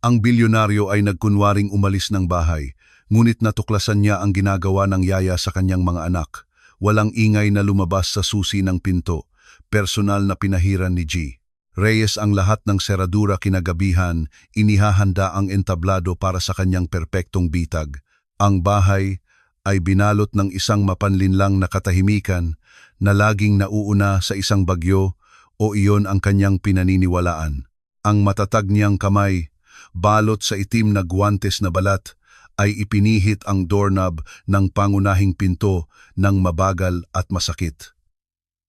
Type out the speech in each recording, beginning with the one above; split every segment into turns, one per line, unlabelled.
Ang bilyonaryo ay nagkunwaring umalis ng bahay, ngunit natuklasan niya ang ginagawa ng yaya sa kanyang mga anak. Walang ingay na lumabas sa susi ng pinto, personal na pinahiran ni G. Reyes ang lahat ng seradura kinagabihan, inihahanda ang entablado para sa kanyang perpektong bitag. Ang bahay ay binalot ng isang mapanlinlang na katahimikan na laging nauuna sa isang bagyo o iyon ang kanyang pinaniniwalaan. Ang matatag niyang kamay, balot sa itim na guwantes na balat, ay ipinihit ang doorknob ng pangunahing pinto ng mabagal at masakit.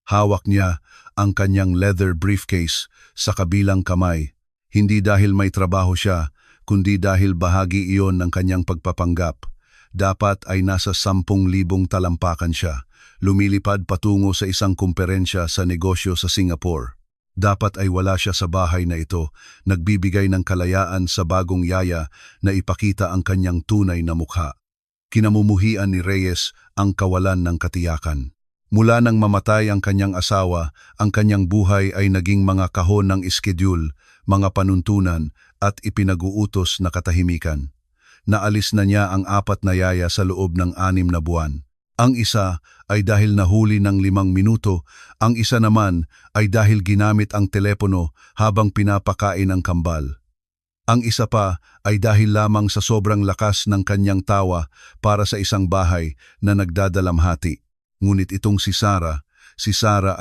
Hawak niya ang kanyang leather briefcase sa kabilang kamay, hindi dahil may trabaho siya, kundi dahil bahagi iyon ng kanyang pagpapanggap. Dapat ay nasa 10,000 talampakan siya, lumilipad patungo sa isang kumperensya sa negosyo sa Singapore. Dapat ay wala siya sa bahay na ito, nagbibigay ng kalayaan sa bagong yaya na ipakita ang kanyang tunay na mukha. Kinamumuhian ni Reyes ang kawalan ng katiyakan. Mula nang mamatay ang kanyang asawa, ang kanyang buhay ay naging mga kahon ng iskedyul, mga panuntunan at ipinag-uutos na katahimikan. Naalis na niya ang 4 na yaya sa loob ng 6 na buwan. Ang isa ay dahil nahuli ng 5 minuto, ang isa naman ay dahil ginamit ang telepono habang pinapakain ang kambal. Ang isa pa ay dahil lamang sa sobrang lakas ng kanyang tawa para sa isang bahay na nagdadalamhati. Ngunit itong si Sarah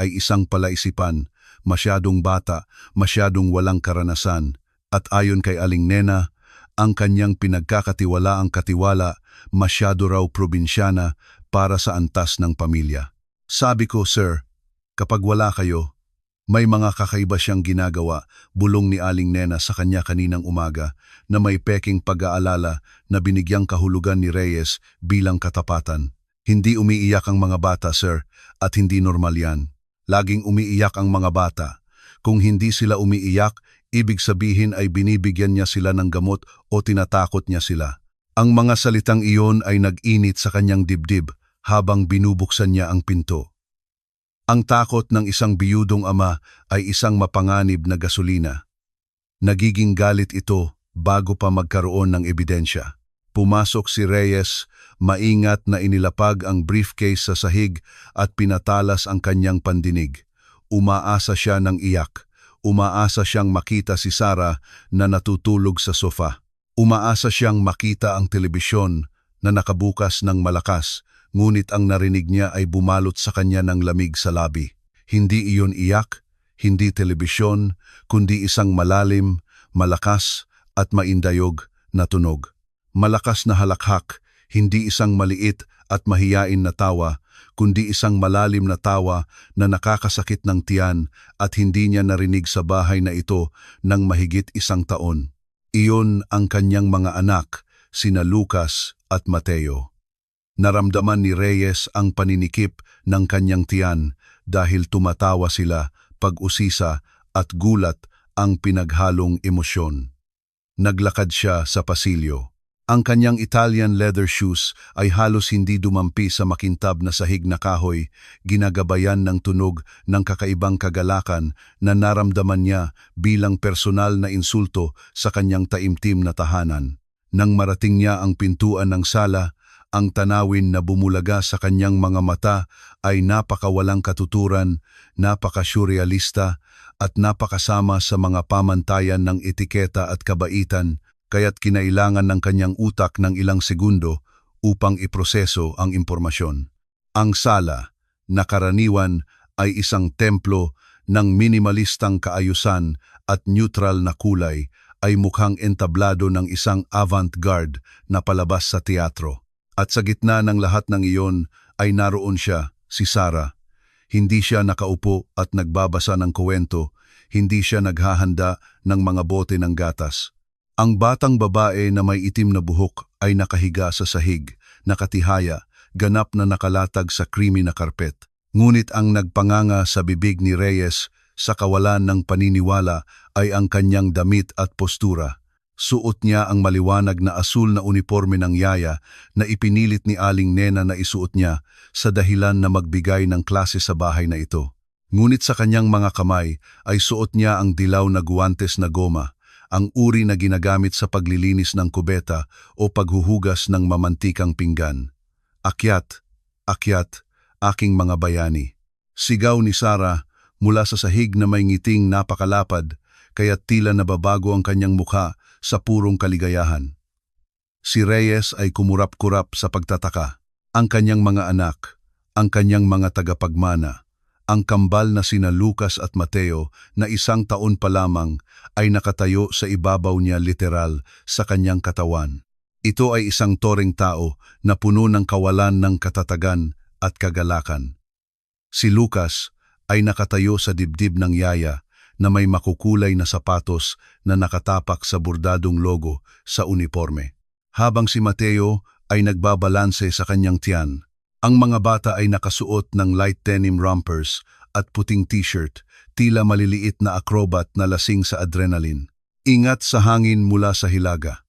ay isang palaisipan, masyadong bata, masyadong walang karanasan, at ayon kay Aling Nena, ang kanyang pinagkakatiwalaang katiwala masyado raw probinsyana para sa antas ng pamilya. Sabi ko, sir, kapag wala kayo, may mga kakaiba siyang ginagawa, bulong ni Aling Nena sa kanya kaninang umaga na may peking pag-aalala na binigyang kahulugan ni Reyes bilang katapatan. Hindi umiiyak ang mga bata, sir, at hindi normal yan. Laging umiiyak ang mga bata. Kung hindi sila umiiyak, ibig sabihin ay binibigyan niya sila ng gamot o tinatakot niya sila. Ang mga salitang iyon ay nag-init sa kanyang dibdib habang binubuksan niya ang pinto. Ang takot ng isang biyudong ama ay isang mapanganib na gasolina. Nagiging galit ito bago pa magkaroon ng ebidensya. Pumasok si Reyes, maingat na inilapag ang briefcase sa sahig at pinatalas ang kanyang pandinig. Umaasa siya ng iyak. Umaasa siyang makita si Sarah na natutulog sa sofa. Umaasa siyang makita ang telebisyon na nakabukas ng malakas, ngunit ang narinig niya ay bumalot sa kanya ng lamig sa labi. Hindi iyon iyak, hindi telebisyon, kundi isang malalim, malakas at maindayog na tunog. Malakas na halakhak, hindi isang maliit at mahiyain na tawa, kundi isang malalim na tawa na nakakasakit ng tiyan at hindi niya narinig sa bahay na ito ng mahigit 1 taon. Iyon ang kanyang mga anak, sina Lucas at Mateo. Naramdaman ni Reyes ang paninikip ng kanyang tiyan dahil tumatawa sila, pag-usisa at gulat ang pinaghalong emosyon. Naglakad siya sa pasilyo. Ang kanyang Italian leather shoes ay halos hindi dumampi sa makintab na sahig na kahoy, ginagabayan ng tunog ng kakaibang kagalakan na naramdaman niya bilang personal na insulto sa kanyang taimtim na tahanan. Nang marating niya ang pintuan ng sala, ang tanawin na bumulaga sa kanyang mga mata ay napakawalang katuturan, napaka-surrealista at napakasama sa mga pamantayan ng etiketa at kabaitan, kaya't kinailangan ng kanyang utak ng ilang segundo upang iproseso ang impormasyon. Ang sala, na karaniwan ay isang templo ng minimalistang kaayusan at neutral na kulay, ay mukhang entablado ng isang avant-garde na palabas sa teatro. At sa gitna ng lahat ng iyon ay naroon siya, si Sarah. Hindi siya nakaupo at nagbabasa ng kuwento, hindi siya naghahanda ng mga bote ng gatas. Ang batang babae na may itim na buhok ay nakahiga sa sahig, nakatihaya, ganap na nakalatag sa creamy na karpet. Ngunit ang nagpanganga sa bibig ni Reyes sa kawalan ng paniniwala ay ang kanyang damit at postura. Suot niya ang maliwanag na asul na uniforme ng yaya na ipinilit ni Aling Nena na isuot niya sa dahilan na magbigay ng klase sa bahay na ito. Ngunit sa kanyang mga kamay ay suot niya ang dilaw na guwantes na goma, ang uri na ginagamit sa paglilinis ng kubeta o paghuhugas ng mamantikang pinggan. Akyat, akyat, aking mga bayani. Sigaw ni Sarah mula sa sahig na may ngiting napakalapad, kaya't tila nababago ang kanyang mukha sa purong kaligayahan. Si Reyes ay kumurap-kurap sa pagtataka. Ang kanyang mga anak, ang kanyang mga tagapagmana, ang kambal na sina Lucas at Mateo na 1 taon pa lamang ay nakatayo sa ibabaw niya literal sa kanyang katawan. Ito ay isang toreng tao na puno ng kawalan ng katatagan at kagalakan. Si Lucas ay nakatayo sa dibdib ng yaya na may makukulay na sapatos na nakatapak sa bordadong logo sa uniforme. Habang si Mateo ay nagbabalanse sa kanyang tiyan. Ang mga bata ay nakasuot ng light denim rompers at puting t-shirt, tila maliliit na acrobat na lasing sa adrenaline. Ingat sa hangin mula sa hilaga.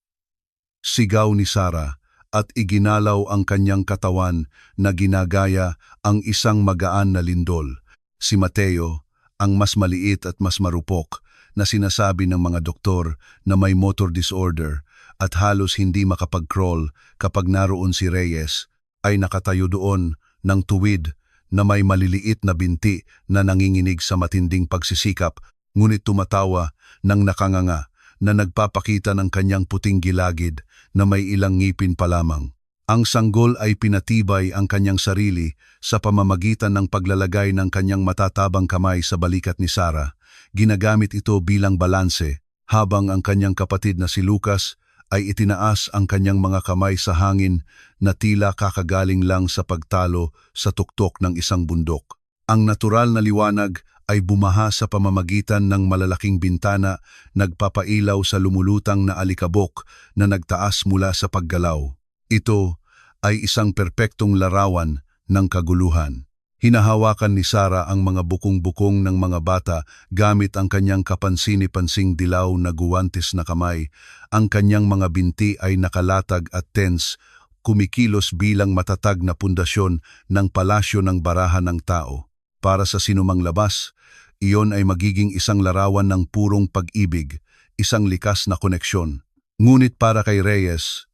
Sigaw ni Sarah at iginalaw ang kanyang katawan na ginagaya ang isang magaan na lindol. Si Mateo, ang mas maliit at mas marupok, na sinasabi ng mga doktor na may motor disorder at halos hindi makapag-crawl kapag naroon si Reyes, ay nakatayo doon ng tuwid na may maliliit na binti na nanginginig sa matinding pagsisikap, ngunit tumatawa ng nakanganga na nagpapakita ng kanyang puting gilagid na may ilang ngipin pa lamang. Ang sanggol ay pinatibay ang kanyang sarili sa pamamagitan ng paglalagay ng kanyang matatabang kamay sa balikat ni Sarah. Ginagamit ito bilang balanse, habang ang kanyang kapatid na si Lucas ay itinaas ang kanyang mga kamay sa hangin na tila kakagaling lang sa pagtalo sa tuktok ng isang bundok. Ang natural na liwanag ay bumaha sa pamamagitan ng malalaking bintana, nagpapailaw sa lumulutang na alikabok na nagtaas mula sa paggalaw. Ito ay isang perpektong larawan ng kaguluhan. Hinahawakan ni Sarah ang mga bukong-bukong ng mga bata gamit ang kanyang kapansini-pansing dilaw na guwantes na kamay. Ang kanyang mga binti ay nakalatag at tense, kumikilos bilang matatag na pundasyon ng palasyo ng barahan ng tao. Para sa sinumang labas, iyon ay magiging isang larawan ng purong pag-ibig, isang likas na koneksyon. Ngunit para kay Reyes,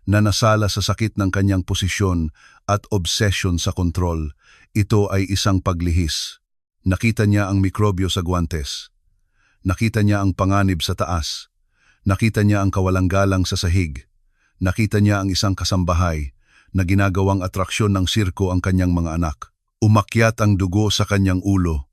na nasala sa sakit ng kanyang posisyon at obsession sa kontrol, ito ay isang paglihis. Nakita niya ang mikrobyo sa guwantes. Nakita niya ang panganib sa taas. Nakita niya ang kawalang-galang sa sahig. Nakita niya ang isang kasambahay na ginagawang atraksyon ng sirko ang kanyang mga anak. Umakyat ang dugo sa kanyang ulo.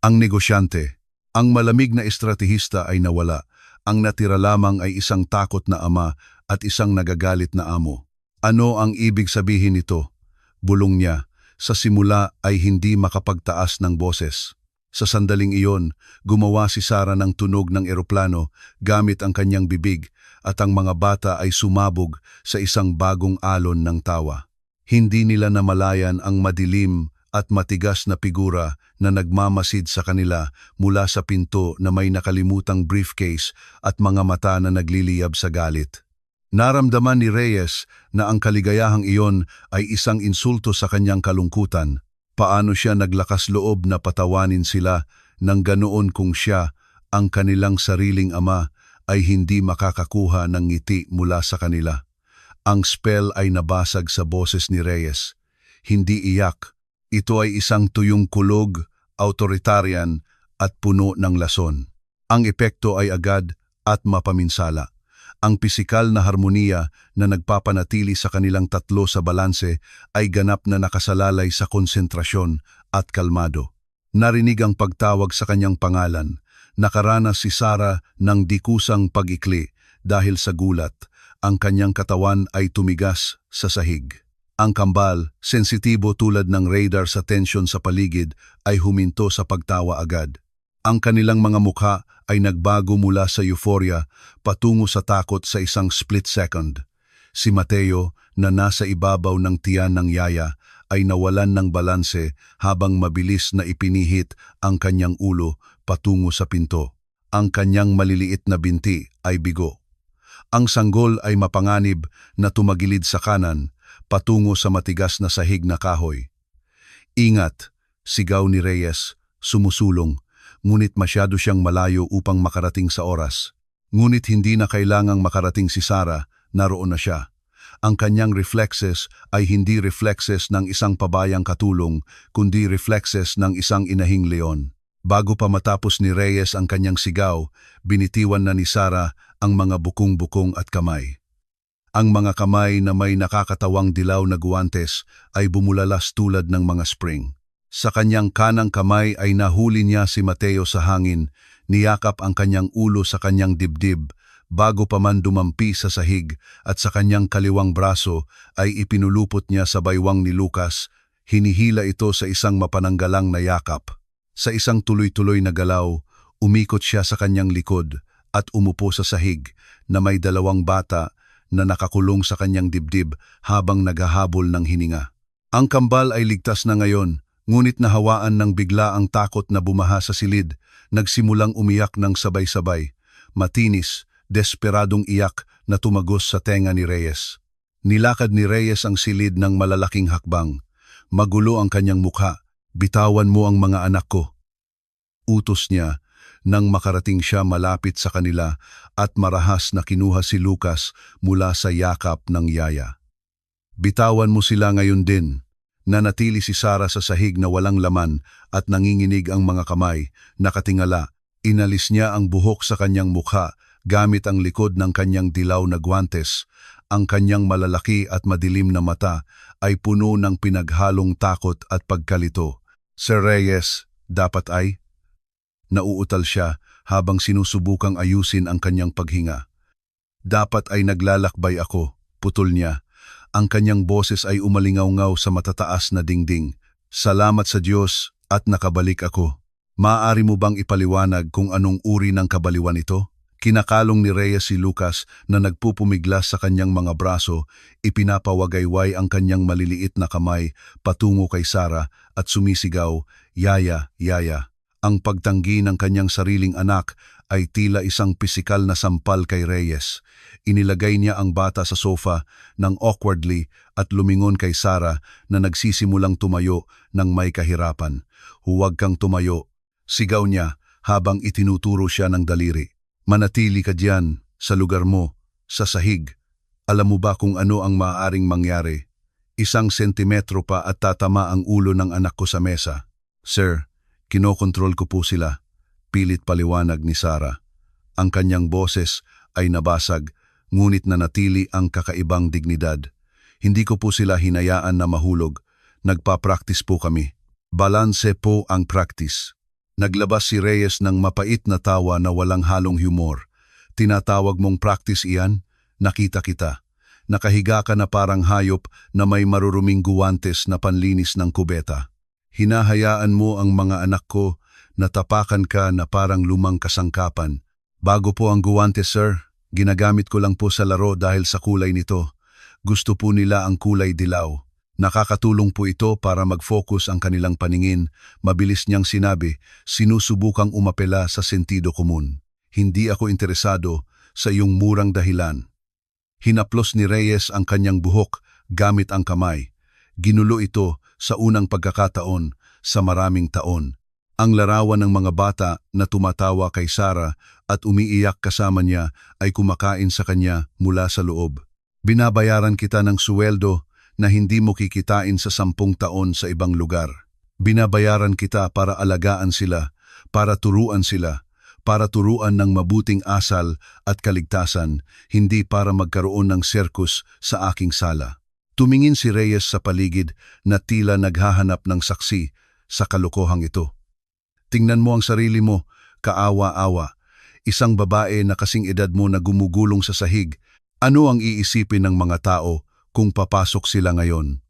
Ang negosyante, ang malamig na estratehista ay nawala. Ang natira lamang ay isang takot na ama at isang nagagalit na amo. Ano ang ibig sabihin nito? Bulong niya. Sa simula ay hindi makapagtaas ng boses. Sa sandaling iyon, gumawa si Sarah ng tunog ng eroplano gamit ang kanyang bibig at ang mga bata ay sumabog sa isang bagong alon ng tawa. Hindi nila namalayan ang madilim at matigas na figura na nagmamasid sa kanila mula sa pinto na may nakalimutang briefcase at mga mata na nagliliyab sa galit. Naramdaman ni Reyes na ang kaligayahang iyon ay isang insulto sa kanyang kalungkutan. Paano siya naglakas loob na patawanin sila nang ganoon kung siya, ang kanilang sariling ama, ay hindi makakakuha ng ngiti mula sa kanila. Ang spell ay nabasag sa boses ni Reyes. Hindi iyak. Ito ay isang tuyong kulog, autoritarian at puno ng lason. Ang epekto ay agad at mapaminsala. Ang pisikal na harmonia na nagpapanatili sa kanilang tatlo sa balanse ay ganap na nakasalalay sa konsentrasyon at kalmado. Narinig ang pagtawag sa kanyang pangalan. Nakaranas si Sarah ng dikusang pag-ikli dahil sa gulat. Ang kanyang katawan ay tumigas sa sahig. Ang kambal, sensitibo tulad ng radar sa tensyon sa paligid, ay huminto sa pagtawa agad. Ang kanilang mga mukha ay nagbago mula sa euphoria patungo sa takot sa isang split second. Si Mateo, na nasa ibabaw ng tiyan ng yaya, ay nawalan ng balanse habang mabilis na ipinihit ang kanyang ulo patungo sa pinto. Ang kanyang maliliit na binti ay bigo. Ang sanggol ay mapanganib na tumagilid sa kanan patungo sa matigas na sahig na kahoy. Ingat, sigaw ni Reyes, sumusulong. Ngunit masyado siyang malayo upang makarating sa oras. Ngunit hindi na kailangang makarating si Sarah, naroon na siya. Ang kanyang reflexes ay hindi reflexes ng isang pabayang katulong, kundi reflexes ng isang inahing leon. Bago pa matapos ni Reyes ang kanyang sigaw, binitiwan na ni Sarah ang mga bukong-bukong at kamay. Ang mga kamay na may nakakatawang dilaw na guwantes ay bumulalas tulad ng mga spring. Sa kanyang kanang kamay ay nahuli niya si Mateo sa hangin, niyakap ang kanyang ulo sa kanyang dibdib, bago pa man dumampi sa sahig, at sa kanyang kaliwang braso ay ipinulupot niya sa baywang ni Lucas, hinihila ito sa isang mapananggalang na yakap. Sa isang tuloy-tuloy na galaw, umikot siya sa kanyang likod at umupo sa sahig na may dalawang bata na nakakulong sa kanyang dibdib habang naghahabol ng hininga. Ang kambal ay ligtas na ngayon, ngunit nahawaan ng bigla ang takot na bumaha sa silid, nagsimulang umiyak ng sabay-sabay, matinis, desperadong iyak na tumagos sa tenga ni Reyes. Nilakad ni Reyes ang silid ng malalaking hakbang. Magulo ang kanyang mukha. Bitawan mo ang mga anak ko. Utos niya nang makarating siya malapit sa kanila at marahas na kinuha si Lucas mula sa yakap ng yaya. Bitawan mo sila ngayon din. Nanatili si Sarah sa sahig na walang laman at nanginginig ang mga kamay. Nakatingala, inalis niya ang buhok sa kanyang mukha gamit ang likod ng kanyang dilaw na guwantes. Ang kanyang malalaki at madilim na mata ay puno ng pinaghalong takot at pagkalito. Sir Reyes, dapat ay? Nauutal siya habang sinusubukang ayusin ang kanyang paghinga. Dapat ay naglalakbay ako, putol niya. Ang kanyang boses ay umalingaw-ngaw sa matataas na dingding. Salamat sa Diyos at nakabalik ako. Maaari mo bang ipaliwanag kung anong uri ng kabaliwan ito? Kinakalong ni Reyes si Lucas na nagpupumiglas sa kanyang mga braso, ipinapawagayway ang kanyang maliliit na kamay patungo kay Sarah at sumisigaw, "Yaya, yaya." Ang pagtanggi ng kanyang sariling anak ay tila isang pisikal na sampal kay Reyes. Inilagay niya ang bata sa sofa nang awkwardly at lumingon kay Sarah na nagsisimulang tumayo ng may kahirapan. "Huwag kang tumayo," sigaw niya habang itinuturo siya ng daliri. "Manatili ka diyan, sa lugar mo, sa sahig. Alam mo ba kung ano ang maaaring mangyari? 1 sentimetro pa at tatama ang ulo ng anak ko sa mesa." "Sir, kinokontrol ko po sila," pilit paliwanag ni Sarah. Ang kanyang boses ay nabasag, ngunit nanatili ang kakaibang dignidad. "Hindi ko po sila hinayaan na mahulog. Nagpa-practice po kami." "Balanse po ang practice." Naglabas si Reyes ng mapait na tawa na walang halong humor. "Tinatawag mong practice iyan? Nakita kita. Nakahiga ka na parang hayop na may maruruming guwantes na panlinis ng kubeta. Hinahayaan mo ang mga anak ko na tapakan ka na parang lumang kasangkapan. Bago po ang guwantes, sir. Ginagamit ko lang po sa laro dahil sa kulay nito. Gusto po nila ang kulay dilaw. Nakakatulong po ito para mag-focus ang kanilang paningin." Mabilis niyang sinabi, sinusubukang umapela sa sentido komun. "Hindi ako interesado sa iyong murang dahilan." Hinaplos ni Reyes ang kanyang buhok gamit ang kamay. Ginulo ito sa unang pagkakataon sa maraming taon. Ang larawan ng mga bata na tumatawa kay Sarah at umiiyak kasama niya ay kumakain sa kanya mula sa loob. "Binabayaran kita ng suweldo na hindi mo kikitain sa 10 taon sa ibang lugar. Binabayaran kita para alagaan sila, para turuan ng mabuting asal at kaligtasan, hindi para magkaroon ng sirkus sa aking sala." Tumingin si Reyes sa paligid na tila naghahanap ng saksi sa kalokohang ito. "Tingnan mo ang sarili mo, kaawa-awa. Isang babae na kasing edad mo na gumugulong sa sahig. Ano ang iisipin ng mga tao kung papasok sila ngayon?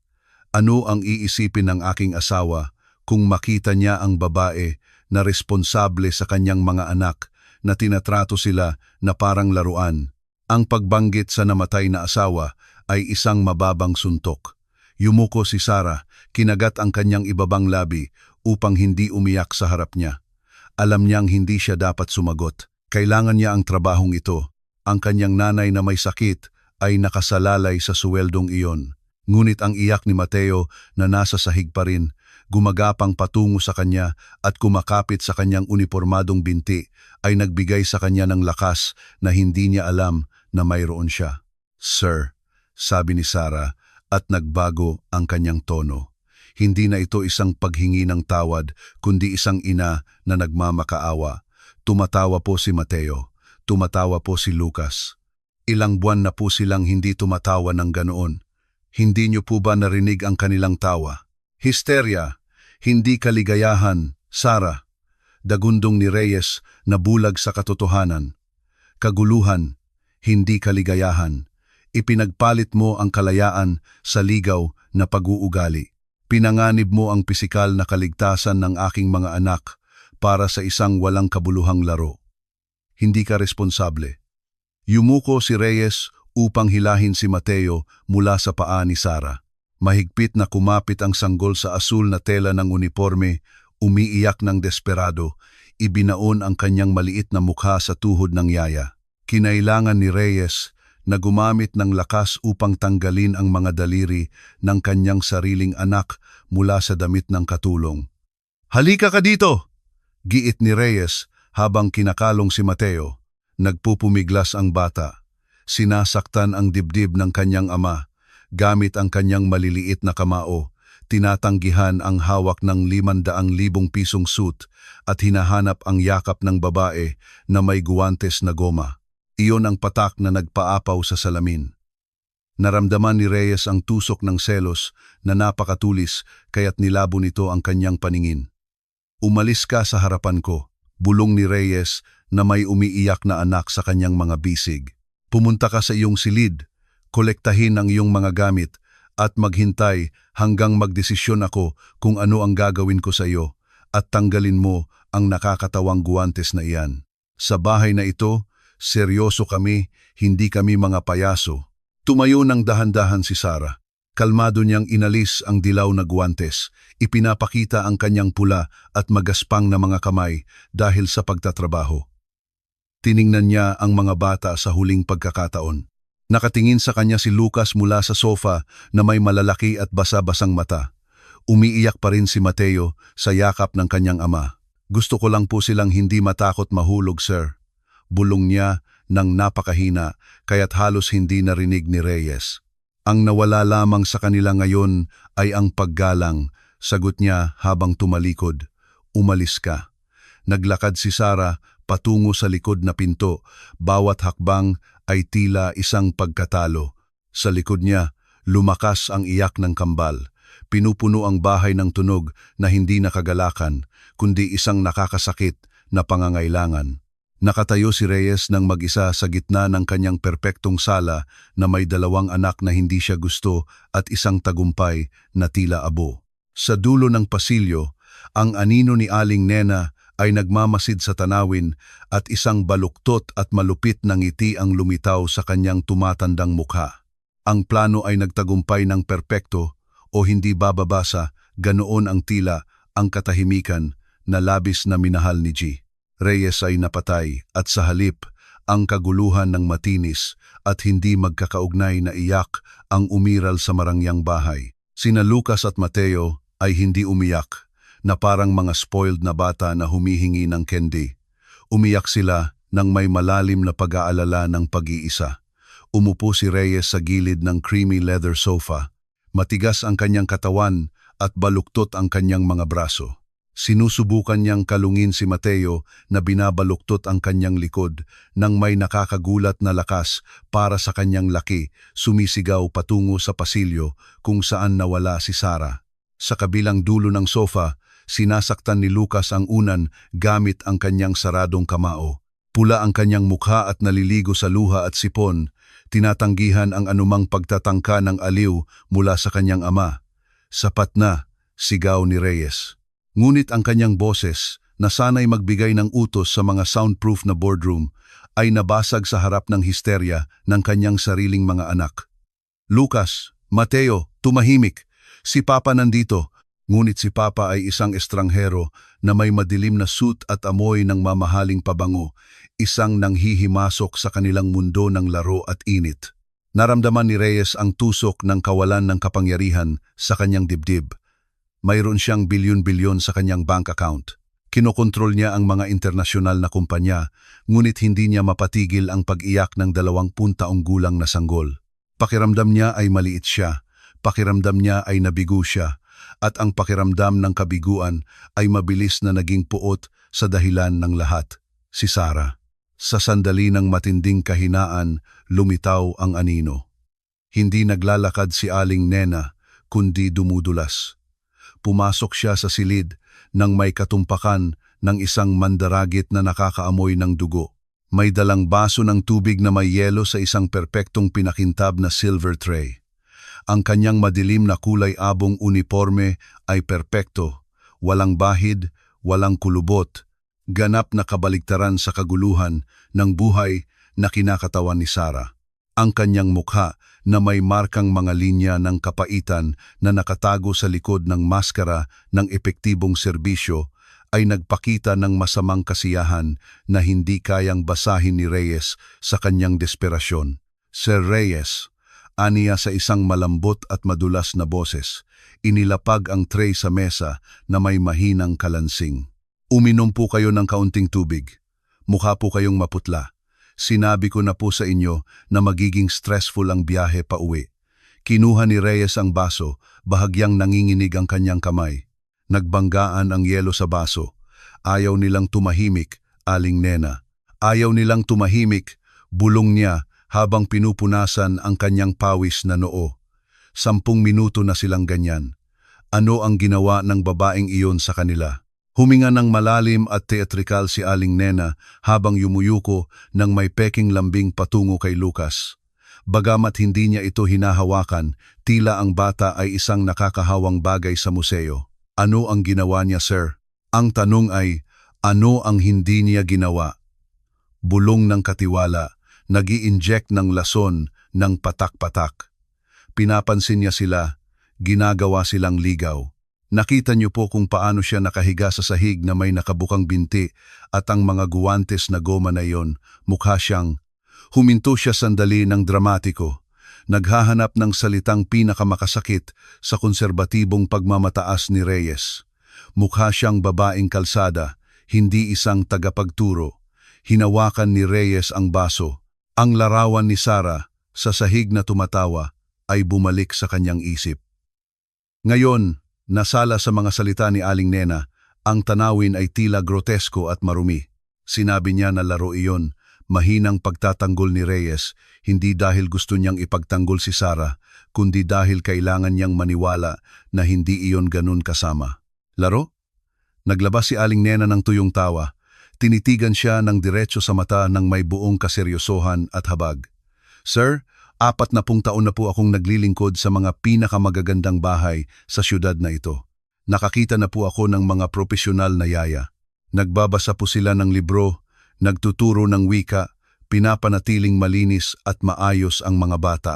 Ano ang iisipin ng aking asawa kung makita niya ang babae na responsable sa kanyang mga anak na tinatrato sila na parang laruan?" Ang pagbanggit sa namatay na asawa ay isang mababang suntok. Yumuko si Sarah, kinagat ang kanyang ibabang labi upang hindi umiyak sa harap niya. Alam niyang hindi siya dapat sumagot. Kailangan niya ang trabahong ito. Ang kanyang nanay na may sakit ay nakasalalay sa suweldong iyon. Ngunit ang iyak ni Mateo na nasa sahig pa rin, gumagapang patungo sa kanya at kumakapit sa kanyang unipormadong binti ay nagbigay sa kanya ng lakas na hindi niya alam na mayroon siya. "Sir," sabi ni Sarah at nagbago ang kanyang tono. Hindi na ito isang paghingi ng tawad kundi isang ina na nagmamakaawa. Tumatawa po si Mateo. Tumatawa po si Lucas. Ilang buwan na po silang hindi tumatawa ng ganoon. Hindi niyo po ba narinig ang kanilang tawa? Histerya, hindi kaligayahan, Sarah. Dagundong ni Reyes na bulag sa katotohanan. Kaguluhan, hindi kaligayahan. Ipinagpalit mo ang kalayaan sa ligaw na pag-uugali. Pinanganib mo ang pisikal na kaligtasan ng aking mga anak para sa isang walang kabuluhang laro. Hindi ka responsable. Yumuko si Reyes upang hilahin si Mateo mula sa paa ni Sarah. Mahigpit na kumapit ang sanggol sa asul na tela ng uniforme, umiiyak ng desperado, ibinaon ang kanyang maliit na mukha sa tuhod ng yaya. Kinailangan ni Reyes na gumamit ng lakas upang tanggalin ang mga daliri ng kanyang sariling anak mula sa damit ng katulong. "Halika ka dito!" giit ni Reyes habang kinakalong si Mateo. Nagpupumiglas ang bata. Sinasaktan ang dibdib ng kanyang ama. Gamit ang kanyang maliliit na kamao, tinatanggihan ang hawak ng 500,000 pisong suit at hinahanap ang yakap ng babae na may guwantes na goma. Iyon ang patak na nagpaapaw sa salamin. Naramdaman ni Reyes ang tusok ng selos na napakatulis kaya't nilabo nito ang kanyang paningin. "Umalis ka sa harapan ko," bulong ni Reyes na may umiiyak na anak sa kanyang mga bisig. "Pumunta ka sa iyong silid, kolektahin ang iyong mga gamit at maghintay hanggang magdesisyon ako kung ano ang gagawin ko sa iyo at tanggalin mo ang nakakatawang guwantes na iyan. Sa bahay na ito, seryoso kami, hindi kami mga payaso." Tumayo ng dahan-dahan si Sarah. Kalmado niyang inalis ang dilaw na guwantes. Ipinapakita ang kanyang pula at magaspang na mga kamay dahil sa pagtatrabaho. Tiningnan niya ang mga bata sa huling pagkakataon. Nakatingin sa kanya si Lucas mula sa sofa na may malalaki at basa-basang mata. Umiiyak pa rin si Mateo sa yakap ng kanyang ama. "Gusto ko lang po silang hindi matakot mahulog, sir." Bulong niya ng napakahina kaya't halos hindi narinig ni Reyes. "Ang nawala lamang sa kanila ngayon ay ang paggalang," sagot niya habang tumalikod. "Umalis ka." Naglakad si Sarah patungo sa likod na pinto. Bawat hakbang ay tila isang pagkatalo. Sa likod niya, lumakas ang iyak ng kambal. Pinupuno ang bahay ng tunog na hindi nakagalakan, kundi isang nakakasakit na pangangailangan. Nakatayo si Reyes ng mag-isa sa gitna ng kanyang perpektong sala na may 2 anak na hindi siya gusto at isang tagumpay na tila abo. Sa dulo ng pasilyo, ang anino ni Aling Nena ay nagmamasid sa tanawin at isang baluktot at malupit na ngiti ang lumitaw sa kanyang tumatandang mukha. Ang plano ay nagtagumpay ng perpekto o hindi bababasa, ganoon ang tila ang katahimikan na labis na minahal ni G. Reyes ay napatay at sa halip ang kaguluhan ng matinis at hindi magkakaugnay na iyak ang umiral sa marangyang bahay. Sina Lucas at Mateo ay hindi umiyak na parang mga spoiled na bata na humihingi ng candy. Umiyak sila nang may malalim na pag-aalala ng pag-iisa. Umupo si Reyes sa gilid ng creamy leather sofa. Matigas ang kanyang katawan at baluktot ang kanyang mga braso. Sinusubukan niyang kalungin si Mateo na binabaluktot ang kanyang likod nang may nakakagulat na lakas para sa kanyang laki, sumisigaw patungo sa pasilyo kung saan nawala si Sarah. Sa kabilang dulo ng sofa, sinasaktan ni Lucas ang unan gamit ang kanyang saradong kamao. Pula ang kanyang mukha at naliligo sa luha at sipon, tinatanggihan ang anumang pagtatangka ng aliw mula sa kanyang ama. "Sapat na," sigaw ni Reyes. Ngunit ang kanyang boses, na sanay magbigay ng utos sa mga soundproof na boardroom, ay nabasag sa harap ng histerya ng kanyang sariling mga anak. "Lucas, Mateo, tumahimik. Si Papa nandito." Ngunit si Papa ay isang estranghero na may madilim na suit at amoy ng mamahaling pabango, isang nanghihimasok sa kanilang mundo ng laro at init. Naramdaman ni Reyes ang tusok ng kawalan ng kapangyarihan sa kanyang dibdib. Mayroon siyang bilyon-bilyon sa kanyang bank account. Kinokontrol niya ang mga internasyonal na kumpanya, ngunit hindi niya mapatigil ang pag-iyak ng 20 taong gulang na sanggol. Pakiramdam niya ay maliit siya, pakiramdam niya ay nabigo siya, at ang pakiramdam ng kabiguan ay mabilis na naging puot sa dahilan ng lahat, si Sarah. Sa sandali ng matinding kahinaan, lumitaw ang anino. Hindi naglalakad si Aling Nena, kundi dumudulas. Pumasok siya sa silid nang may katumpakan ng isang mandaragit na nakakaamoy ng dugo. May dalang baso ng tubig na may yelo sa isang perpektong pinakintab na silver tray. Ang kanyang madilim na kulay abong uniforme ay perpekto, walang bahid, walang kulubot, ganap na kabaligtaran sa kaguluhan ng buhay na kinakatawan ni Sarah. Ang kanyang mukha na may markang mga linya ng kapaitan na nakatago sa likod ng maskara ng epektibong serbisyo ay nagpakita ng masamang kasiyahan na hindi kayang basahin ni Reyes sa kanyang desperasyon. Sir Reyes, aniya sa isang malambot at madulas na boses, inilapag ang tray sa mesa na may mahinang kalansing. Uminom po kayo ng kaunting tubig. Mukha po kayong maputla. Sinabi ko na po sa inyo na magiging stressful ang biyahe pa uwi. Kinuha ni Reyes ang baso, bahagyang nanginginig ang kanyang kamay. Nagbanggaan ang yelo sa baso. Ayaw nilang tumahimik, Aling Nena. Ayaw nilang tumahimik, bulong niya habang pinupunasan ang kanyang pawis na noo. 10 minuto na silang ganyan. Ano ang ginawa ng babaeng iyon sa kanila? Huminga ng malalim at teatrikal si Aling Nena habang yumuyuko ng may peking lambing patungo kay Lucas. Bagamat hindi niya ito hinahawakan, tila ang bata ay isang nakakahawang bagay sa museo. Ano ang ginawa niya, sir? Ang tanong ay, ano ang hindi niya ginawa? Bulong ng katiwala, nag-i-inject ng lason ng patak-patak. Pinapansin niya sila, ginagawa silang ligaw. Nakita niyo po kung paano siya nakahiga sa sahig na may nakabukang binti at ang mga guwantes na goma na iyon, mukha siyang. Huminto siya sandali ng dramatiko. Naghahanap ng salitang pinakamakasakit sa konserbatibong pagmamataas ni Reyes. Mukha siyang babaeng kalsada, hindi isang tagapagturo. Hinawakan ni Reyes ang baso. Ang larawan ni Sarah sa sahig na tumatawa ay bumalik sa kanyang isip. Ngayon, nasala sa mga salita ni Aling Nena, ang tanawin ay tila grotesko at marumi. Sinabi niya na laro iyon, mahinang pagtatanggol ni Reyes, hindi dahil gusto niyang ipagtanggol si Sarah, kundi dahil kailangan niyang maniwala na hindi iyon ganun kasama. Laro? Naglabas si Aling Nena ng tuyong tawa. Tinitigan siya ng diretso sa mata ng may buong kaseryosohan at habag. Sir, 40 taon na po akong naglilingkod sa mga pinakamagagandang bahay sa syudad na ito. Nakakita na po ako ng mga profesional na yaya. Nagbabasa po sila ng libro, nagtuturo ng wika, pinapanatiling malinis at maayos ang mga bata.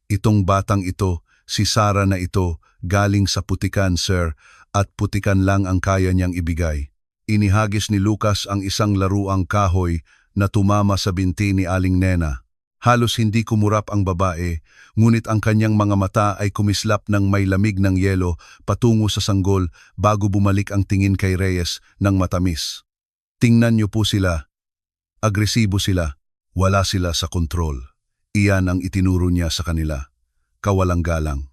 Itong batang ito, si Sarah na ito, galing sa putikan, sir, at putikan lang ang kaya niyang ibigay. Inihagis ni Lucas ang isang laruang kahoy na tumama sa binti ni Aling Nena. Halos hindi kumurap ang babae, ngunit ang kanyang mga mata ay kumislap ng may lamig ng yelo patungo sa sanggol bago bumalik ang tingin kay Reyes ng matamis. Tingnan niyo po sila. Agresibo sila. Wala sila sa kontrol. Iyan ang itinuro niya sa kanila. Kawalang galang.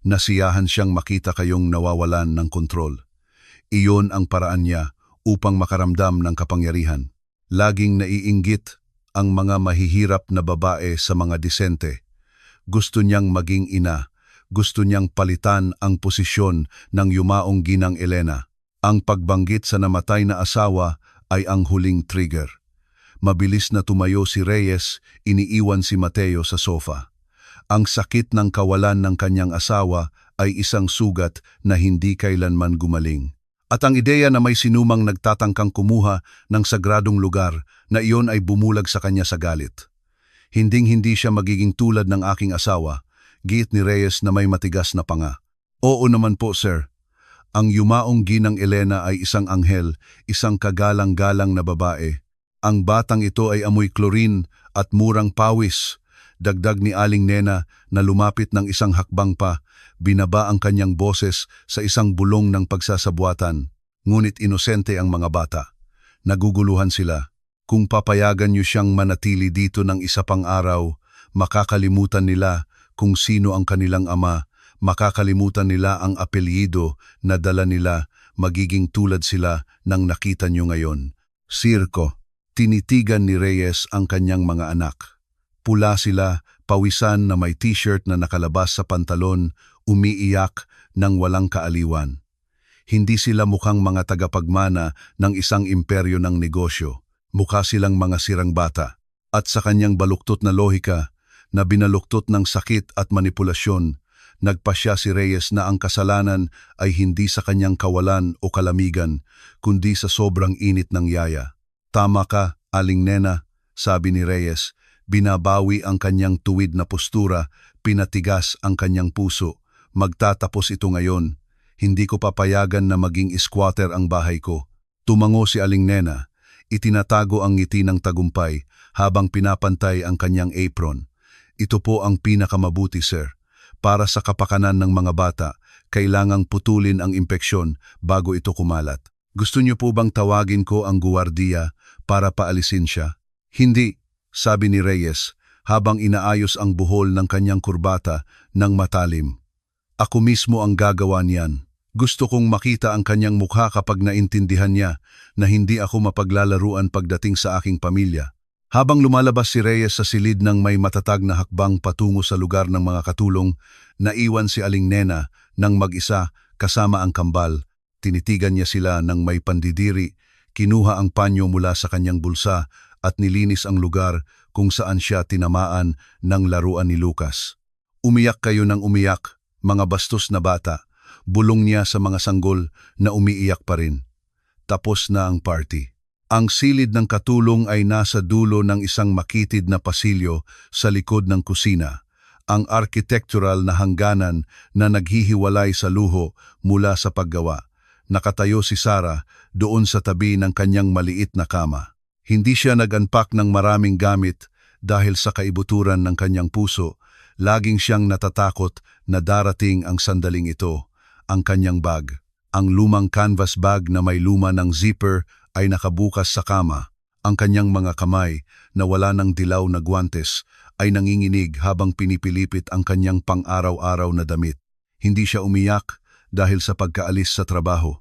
Nasiyahan siyang makita kayong nawawalan ng kontrol. Iyon ang paraan niya upang makaramdam ng kapangyarihan. Laging naiinggit ang mga mahihirap na babae sa mga disente. Gusto niyang maging ina. Gusto niyang palitan ang posisyon ng yumaong ginang Elena. Ang pagbanggit sa namatay na asawa ay ang huling trigger. Mabilis na tumayo si Reyes, iniiwan si Mateo sa sofa. Ang sakit ng kawalan ng kanyang asawa ay isang sugat na hindi kailanman gumaling. At ang ideya na may sinumang nagtatangkang kumuha ng sagradong lugar na iyon ay bumulag sa kanya sa galit. Hinding-hindi siya magiging tulad ng aking asawa, giit ni Reyes na may matigas na panga. Oo naman po, sir. Ang yumaong ginang Elena ay isang anghel, isang kagalang-galang na babae. Ang batang ito ay amoy klorin at murang pawis. Dagdag ni Aling Nena na lumapit ng isang hakbang pa, binaba ang kanyang boses sa isang bulong ng pagsasabuatan. Ngunit inosente ang mga bata. Naguguluhan sila. Kung papayagan niyo siyang manatili dito ng isa pang araw, makakalimutan nila kung sino ang kanilang ama, makakalimutan nila ang apelyido na dala nila, magiging tulad sila ng nakita niyo ngayon. Sirko. Tinitigan ni Reyes ang kanyang mga anak. Pula sila, pawisan na may t-shirt na nakalabas sa pantalon, umiiyak ng walang kaaliwan. Hindi sila mukhang mga tagapagmana ng isang imperyo ng negosyo. Mukha silang mga sirang bata. At sa kanyang baluktot na lohika, na binaluktot ng sakit at manipulasyon, nagpasya si Reyes na ang kasalanan ay hindi sa kanyang kawalan o kalamigan, kundi sa sobrang init ng yaya. Tama ka, Aling Nena, sabi ni Reyes. Binabawi ang kanyang tuwid na postura, pinatigas ang kanyang puso. Magtatapos ito ngayon. Hindi ko papayagan na maging squatter ang bahay ko. Tumango si Aling Nena. Itinatago ang ngiti ng tagumpay habang pinapantay ang kanyang apron. Ito po ang pinakamabuti, sir. Para sa kapakanan ng mga bata, kailangang putulin ang impeksyon bago ito kumalat. Gusto niyo po bang tawagin ko ang guwardiya para paalisin siya? Hindi, sabi ni Reyes habang inaayos ang buhol ng kanyang kurbata ng matalim. Ako mismo ang gagawa niyan. Gusto kong makita ang kanyang mukha kapag naintindihan niya na hindi ako mapaglalaruan pagdating sa aking pamilya. Habang lumalabas si Reyes sa silid ng may matatag na hakbang patungo sa lugar ng mga katulong, naiwan si Aling Nena ng mag-isa kasama ang kambal. Tinitigan niya sila ng may pandidiri, kinuha ang panyo mula sa kanyang bulsa at nilinis ang lugar kung saan siya tinamaan ng laruan ni Lucas. Umiyak kayo ng umiyak, mga bastos na bata. Bulong niya sa mga sanggol na umiiyak pa rin. Tapos na ang party. Ang silid ng katulong ay nasa dulo ng isang makitid na pasilyo sa likod ng kusina. Ang architectural na hangganan na naghihiwalay sa luho mula sa paggawa. Nakatayo si Sarah doon sa tabi ng kanyang maliit na kama. Hindi siya nag-unpack ng maraming gamit dahil sa kaibuturan ng kanyang puso. Laging siyang natatakot na darating ang sandaling ito. Ang kanyang bag. Ang lumang canvas bag na may luma ng zipper ay nakabukas sa kama. Ang kanyang mga kamay na wala ng dilaw na guwantes ay nanginginig habang pinipilipit ang kanyang pang-araw-araw na damit. Hindi siya umiyak dahil sa pagkaalis sa trabaho.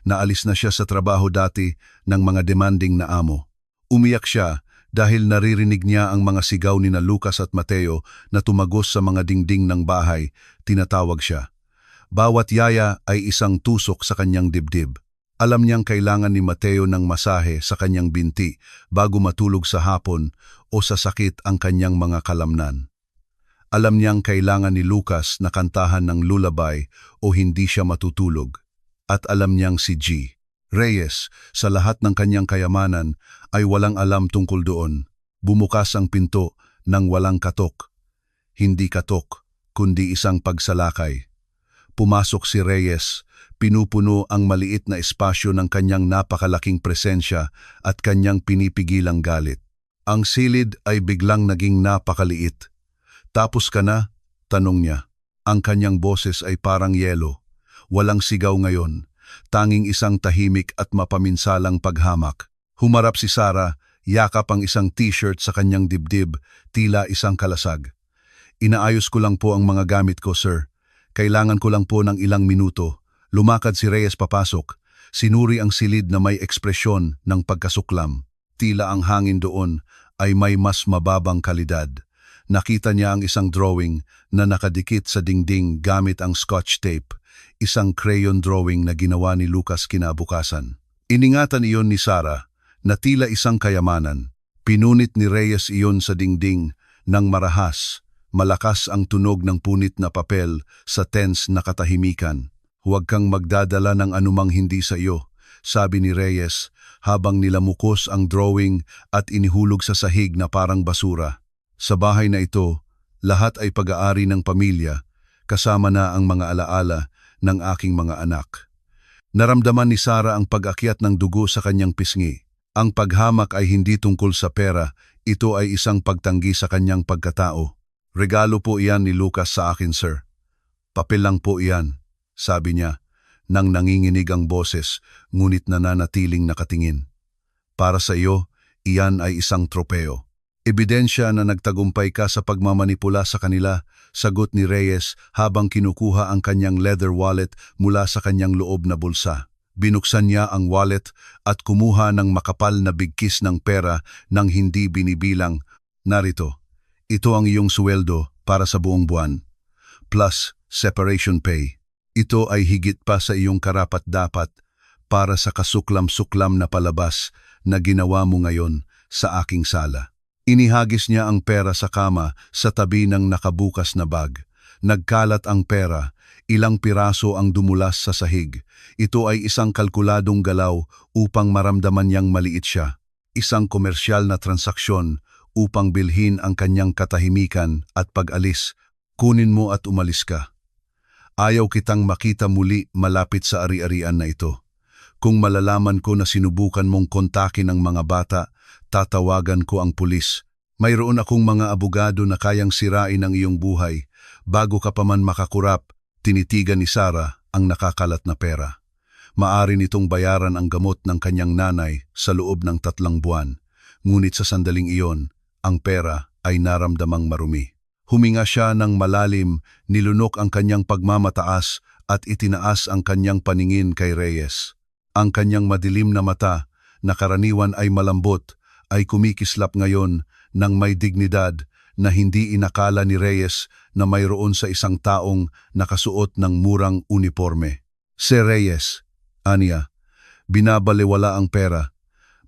Naalis na siya sa trabaho dati ng mga demanding na amo. Umiyak siya dahil naririnig niya ang mga sigaw ni na Lucas at Mateo na tumagos sa mga dingding ng bahay. Tinatawag siya. Bawat yaya ay isang tusok sa kanyang dibdib. Alam niyang kailangan ni Mateo ng masahe sa kanyang binti bago matulog sa hapon o sa sakit ang kanyang mga kalamnan. Alam niyang kailangan ni Lucas na kantahan ng lullaby o hindi siya matutulog. At alam niyang si G. Reyes, sa lahat ng kanyang kayamanan, ay walang alam tungkol doon. Bumukas ang pinto ng walang katok. Hindi katok, kundi isang pagsalakay. Pumasok si Reyes, pinupuno ang maliit na espasyo ng kanyang napakalaking presensya at kanyang pinipigilang galit. Ang silid ay biglang naging napakaliit. Tapos ka na? Tanong niya. Ang kanyang boses ay parang yelo. Walang sigaw ngayon. Tanging isang tahimik at mapaminsalang paghamak. Humarap si Sarah, yakap ang isang t-shirt sa kanyang dibdib, tila isang kalasag. Inaayos ko lang po ang mga gamit ko, sir. Kailangan ko lang po ng ilang minuto. Lumakad si Reyes papasok. Sinuri ang silid na may ekspresyon ng pagkasuklam. Tila ang hangin doon ay may mas mababang kalidad. Nakita niya ang isang drawing na nakadikit sa dingding gamit ang scotch tape. Isang crayon drawing na ginawa ni Lucas kinabukasan. Iningatan iyon ni Sarah na tila isang kayamanan. Pinunit ni Reyes iyon sa dingding ng marahas. Malakas ang tunog ng punit na papel sa tense na katahimikan. Huwag kang magdadala ng anumang hindi sa iyo, sabi ni Reyes habang nilamukos ang drawing at inihulog sa sahig na parang basura. Sa bahay na ito, lahat ay pag-aari ng pamilya, kasama na ang mga alaala ng aking mga anak. Naramdaman ni Sarah ang pag-akyat ng dugo sa kanyang pisngi. Ang paghamak ay hindi tungkol sa pera, ito ay isang pagtanggi sa kanyang pagkatao. Regalo po iyan ni Lucas sa akin, sir. Papel lang po iyan, sabi niya, nang nanginginig ang boses, ngunit nananatiling nakatingin. Para sa iyo, iyan ay isang tropeo. Ebidensya na nagtagumpay ka sa pagmamanipula sa kanila, sagot ni Reyes habang kinukuha ang kanyang leather wallet mula sa kanyang loob na bulsa. Binuksan niya ang wallet at kumuha ng makapal na bigkis ng pera nang hindi binibilang. Narito, ito ang iyong sweldo para sa buong buwan, plus separation pay. Ito ay higit pa sa iyong karapat-dapat para sa kasuklam-suklam na palabas na ginawa mo ngayon sa aking sala. Inihagis niya ang pera sa kama sa tabi ng nakabukas na bag. Nagkalat ang pera, ilang piraso ang dumulas sa sahig. Ito ay isang kalkuladong galaw upang maramdaman niyang maliit siya. Isang komersyal na transaksyon upang bilhin ang kanyang katahimikan at pag-alis. Kunin mo at umalis ka. Ayaw kitang makita muli malapit sa ari-arian na ito. Kung malalaman ko na sinubukan mong kontakin ang mga bata, tatawagan ko ang pulis. Mayroon akong mga abogado na kayang sirain ang iyong buhay. Bago ka pa man makakurap, tinitigan ni Sarah ang nakakalat na pera. Maari nitong bayaran ang gamot ng kanyang nanay sa loob ng 3 buwan. Ngunit sa sandaling iyon, ang pera ay naramdamang marumi. Huminga siya ng malalim, nilunok ang kanyang pagmamataas at itinaas ang kanyang paningin kay Reyes. Ang kanyang madilim na mata, na karaniwan ay malambot, ay kumikislap ngayon ng may dignidad na hindi inakala ni Reyes na mayroon sa isang taong nakasuot ng murang uniforme. Si Reyes, aniya, binabalewala ang pera.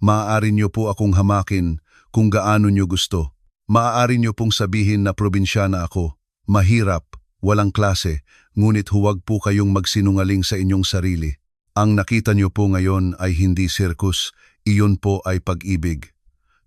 Maaari niyo po akong hamakin kung gaano niyo gusto. Maaari niyo pong sabihin na probinsyana ako, mahirap, walang klase, ngunit huwag po kayong magsinungaling sa inyong sarili. Ang nakita niyo po ngayon ay hindi sirkus, iyon po ay pag-ibig.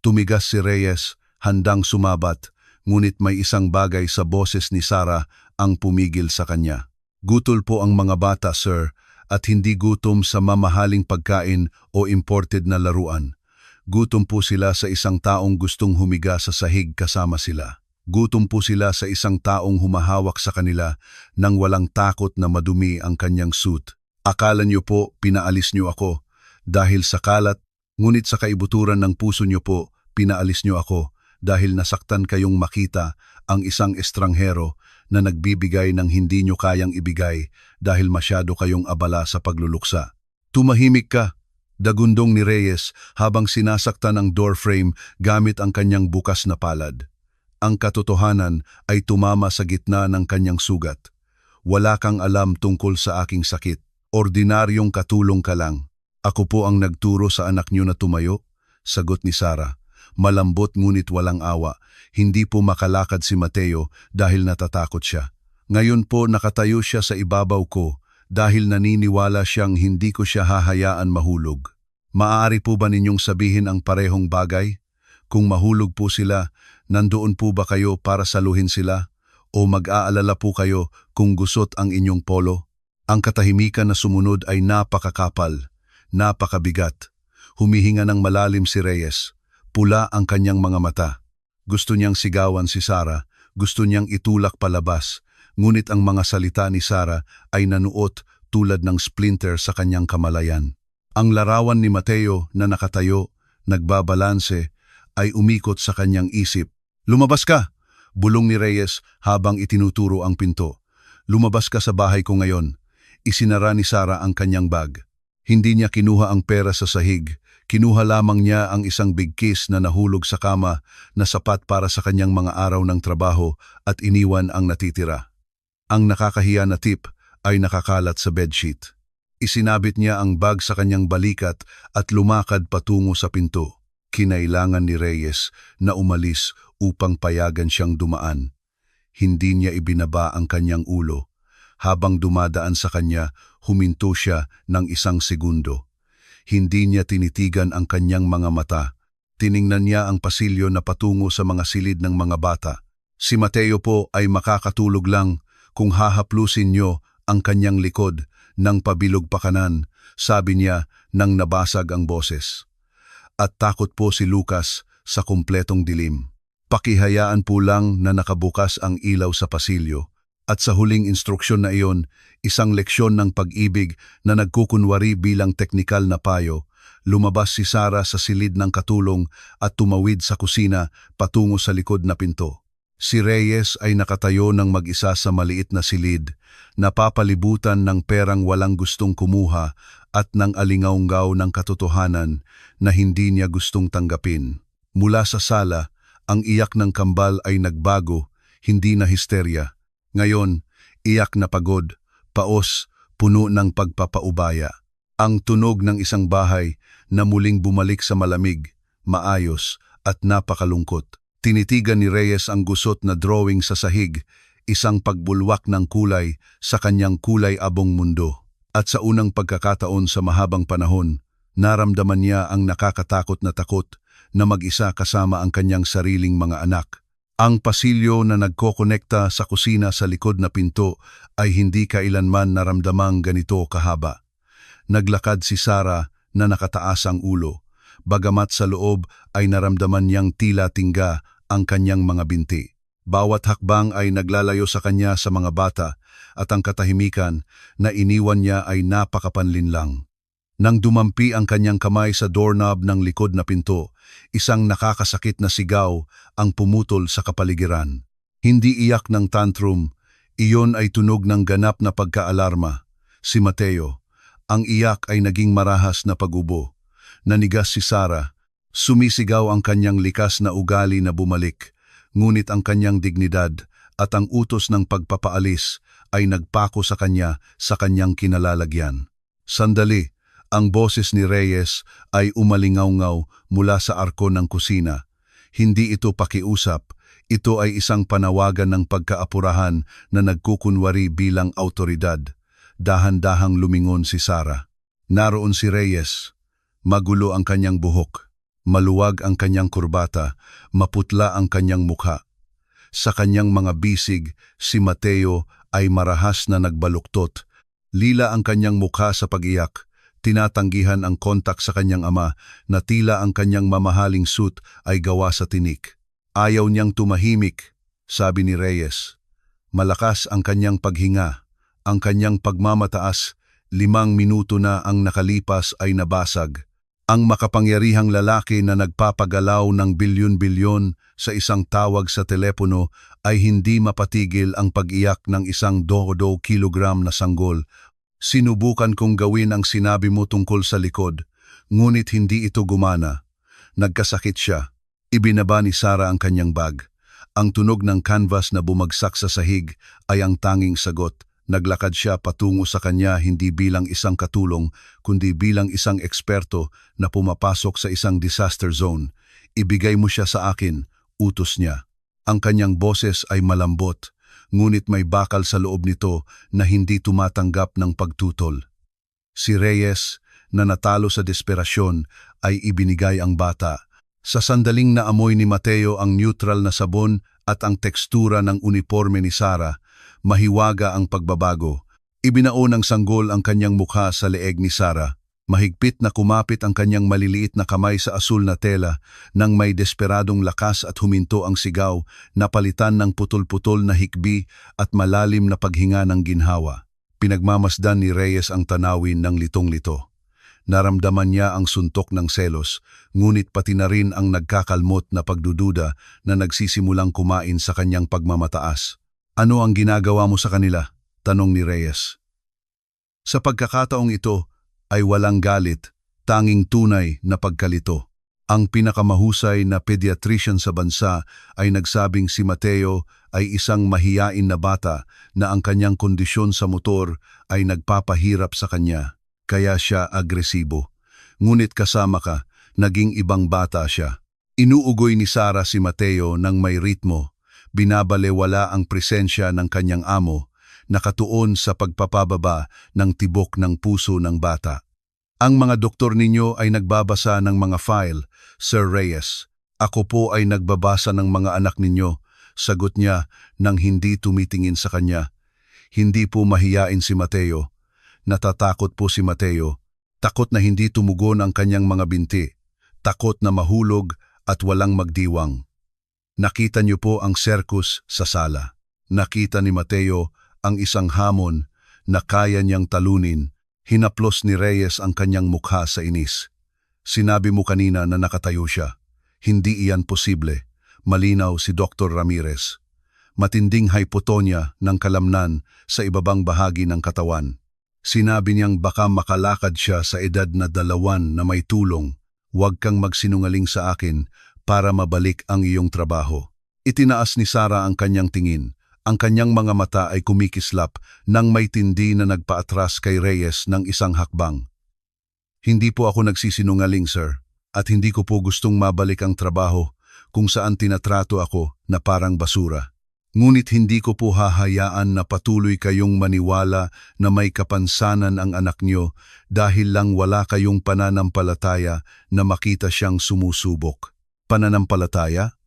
Tumigas si Reyes, handang sumabat, ngunit may isang bagay sa boses ni Sarah ang pumigil sa kanya. Gutol po ang mga bata, sir, at hindi gutom sa mamahaling pagkain o imported na laruan. Gutom po sila sa isang taong gustong humiga sa sahig kasama sila. Gutom po sila sa isang taong humahawak sa kanila nang walang takot na madumi ang kanyang suit. Akala niyo po pinaalis niyo ako dahil sa kalat, ngunit sa kaibuturan ng puso niyo po pinaalis niyo ako dahil nasaktan kayong makita ang isang estranghero na nagbibigay ng hindi niyo kayang ibigay dahil masyado kayong abala sa pagluluksa. Tumahimik ka, dagundong ni Reyes habang sinasaktan ang doorframe gamit ang kanyang bukas na palad. Ang katotohanan ay tumama sa gitna ng kanyang sugat. Wala kang alam tungkol sa aking sakit. Ordinaryong katulong ka lang. Ako po ang nagturo sa anak niyo na tumayo, sagot ni Sarah. Malambot ngunit walang awa. Hindi po makalakad si Mateo dahil natatakot siya. Ngayon po nakatayo siya sa ibabaw ko dahil naniniwala siyang hindi ko siya hahayaan mahulog. Maaari po ba ninyong sabihin ang parehong bagay? Kung mahulog po sila, nandoon po ba kayo para saluhin sila? O mag-aalala po kayo kung gusot ang inyong polo? Ang katahimikan na sumunod ay napakakapal, napakabigat. Humihinga ng malalim si Reyes. Pula ang kanyang mga mata. Gusto niyang sigawan si Sarah, gusto niyang itulak palabas, ngunit ang mga salita ni Sarah ay nanuot tulad ng splinter sa kanyang kamalayan. Ang larawan ni Mateo na nakatayo, nagbabalanse, ay umikot sa kanyang isip. Lumabas ka! Bulong ni Reyes habang itinuturo ang pinto. Lumabas ka sa bahay ko ngayon. Isinara ni Sarah ang kanyang bag. Hindi niya kinuha ang pera sa sahig. Kinuha lamang niya ang isang bigkis na nahulog sa kama na sapat para sa kanyang mga araw ng trabaho at iniwan ang natitira. Ang nakakahiya na tip ay nakakalat sa bedsheet. Isinabit niya ang bag sa kanyang balikat at lumakad patungo sa pinto. Kinailangan ni Reyes na umalis upang payagan siyang dumaan. Hindi niya ibinaba ang kanyang ulo. Habang dumadaan sa kanya, huminto siya ng 1 segundo. Hindi niya tinitigan ang kanyang mga mata. Tiningnan niya ang pasilyo na patungo sa mga silid ng mga bata. Si Mateo po ay makakatulog lang kung hahaplusin niyo ang kanyang likod ng pabilog pa kanan, sabi niya nang nabasag ang boses. At takot po si Lucas sa kumpletong dilim. Pakihayaan po lang na nakabukas ang ilaw sa pasilyo. At sa huling instruksyon na iyon, isang leksyon ng pag-ibig na nagkukunwari bilang teknikal na payo, lumabas si Sarah sa silid ng katulong at tumawid sa kusina patungo sa likod na pinto. Si Reyes ay nakatayo ng mag-isa sa maliit na silid, napapalibutan ng perang walang gustong kumuha at ng alingaunggaw ng katotohanan na hindi niya gustong tanggapin. Mula sa sala, ang iyak ng kambal ay nagbago, hindi na histerya. Ngayon, iyak na pagod, paos, puno ng pagpapaubaya. Ang tunog ng isang bahay na muling bumalik sa malamig, maayos at napakalungkot. Tinitigan ni Reyes ang gusot na drawing sa sahig, isang pagbulwak ng kulay sa kanyang kulay abong mundo. At sa unang pagkakataon sa mahabang panahon, naramdaman niya ang nakakatakot na takot na mag-isa kasama ang kanyang sariling mga anak. Ang pasilyo na nagkokonekta sa kusina sa likod na pinto ay hindi kailanman naramdamang ganito kahaba. Naglakad si Sarah na nakataas ang ulo, bagamat sa loob ay naramdaman niyang tila tingga ang kanyang mga binti. Bawat hakbang ay naglalayo sa kanya sa mga bata at ang katahimikan na iniwan niya ay napakapanlinlang. Nang dumampi ang kanyang kamay sa doorknob ng likod na pinto, isang nakakasakit na sigaw ang pumutol sa kapaligiran. Hindi iyak ng tantrum, iyon ay tunog ng ganap na pagkaalarma. Si Mateo, ang iyak ay naging marahas na pag-ubo. Nanigas si Sarah, sumisigaw ang kanyang likas na ugali na bumalik, ngunit ang kanyang dignidad at ang utos ng pagpapaalis ay nagpako sa kanyang kinalalagyan. Sandali, ang boses ni Reyes ay umalingaw-ngaw mula sa arko ng kusina. Hindi ito pakiusap, ito ay isang panawagan ng pagkaapurahan na nagkukunwari bilang autoridad. Dahan-dahang lumingon si Sarah. Naroon si Reyes. Magulo ang kanyang buhok, maluwag ang kanyang kurbata, maputla ang kanyang mukha. Sa kanyang mga bisig, si Mateo ay marahas na nagbaluktot. Lila ang kanyang mukha sa pag-iyak. Tinatanggihan ang kontak sa kanyang ama na tila ang kanyang mamahaling suit ay gawa sa tinik. Ayaw niyang tumahimik, sabi ni Reyes. Malakas ang kanyang paghinga, ang kanyang pagmamataas, 5 minuto na ang nakalipas ay nabasag. Ang makapangyarihang lalaki na nagpapagalaw ng bilyon-bilyon sa isang tawag sa telepono ay hindi mapatigil ang pag-iyak ng isang 2 kilogram na sanggol. Sinubukan kong gawin ang sinabi mo tungkol sa likod, ngunit hindi ito gumana. Nagkasakit siya. Ibinaba ni Sarah ang kanyang bag. Ang tunog ng canvas na bumagsak sa sahig ay ang tanging sagot. Naglakad siya patungo sa kanya hindi bilang isang katulong, kundi bilang isang eksperto na pumapasok sa isang disaster zone. Ibigay mo siya sa akin, utos niya. Ang kanyang boses ay malambot, ngunit may bakal sa loob nito na hindi tumatanggap ng pagtutol. Si Reyes, na natalo sa desperasyon, ay ibinigay ang bata. Sa sandaling naamoy ni Mateo ang neutral na sabon at ang tekstura ng uniforme ni Sarah, mahiwaga ang pagbabago. Ibinao ng sanggol ang kanyang mukha sa leeg ni Sarah. Mahigpit na kumapit ang kanyang maliliit na kamay sa asul na tela nang may desperadong lakas at huminto ang sigaw na palitan ng putol-putol na hikbi at malalim na paghinga ng ginhawa. Pinagmamasdan ni Reyes ang tanawin ng litong-lito. Naramdaman niya ang suntok ng selos, ngunit pati na rin ang nagkakalmot na pagdududa na nagsisimulang kumain sa kanyang pagmamataas. Ano ang ginagawa mo sa kanila? Tanong ni Reyes. Sa pagkakataong ito, ay walang galit, tanging tunay na pagkalito. Ang pinakamahusay na pediatrician sa bansa ay nagsabing si Mateo ay isang mahiyain na bata na ang kanyang kondisyon sa motor ay nagpapahirap sa kanya, kaya siya agresibo. Ngunit kasama ka, naging ibang bata siya. Inuugoy ni Sarah si Mateo ng may ritmo, binabalewala ang presensya ng kanyang amo, nakatuon sa pagpapababa ng tibok ng puso ng bata. Ang mga doktor ninyo ay nagbabasa ng mga file, Sir Reyes. Ako po ay nagbabasa ng mga anak ninyo, sagot niya nang hindi tumitingin sa kanya. Hindi po mahiyain si Mateo. Natatakot po si Mateo. Takot na hindi tumugon ang kanyang mga binti. Takot na mahulog at walang magdiwang. Nakita niyo po ang circus sa sala. Nakita ni Mateo ang isang hamon na kaya niyang talunin. Hinaplos ni Reyes ang kanyang mukha sa inis. Sinabi mo kanina na nakatayo siya. Hindi iyan posible. Malinaw si Dr. Ramirez. Matinding hypotonia ng kalamnan sa ibabang bahagi ng katawan. Sinabi niyang baka makalakad siya sa edad na 2 na may tulong. Huwag kang magsinungaling sa akin para mabalik ang iyong trabaho. Itinaas ni Sarah ang kanyang tingin. Ang kanyang mga mata ay kumikislap nang may tindi na nagpaatras kay Reyes ng isang hakbang. Hindi po ako nagsisinungaling, sir, at hindi ko po gustong mabalik ang trabaho kung saan tinatrato ako na parang basura. Ngunit hindi ko po hahayaan na patuloy kayong maniwala na may kapansanan ang anak niyo dahil lang wala kayong pananampalataya na makita siyang sumusubok. Pananampalataya?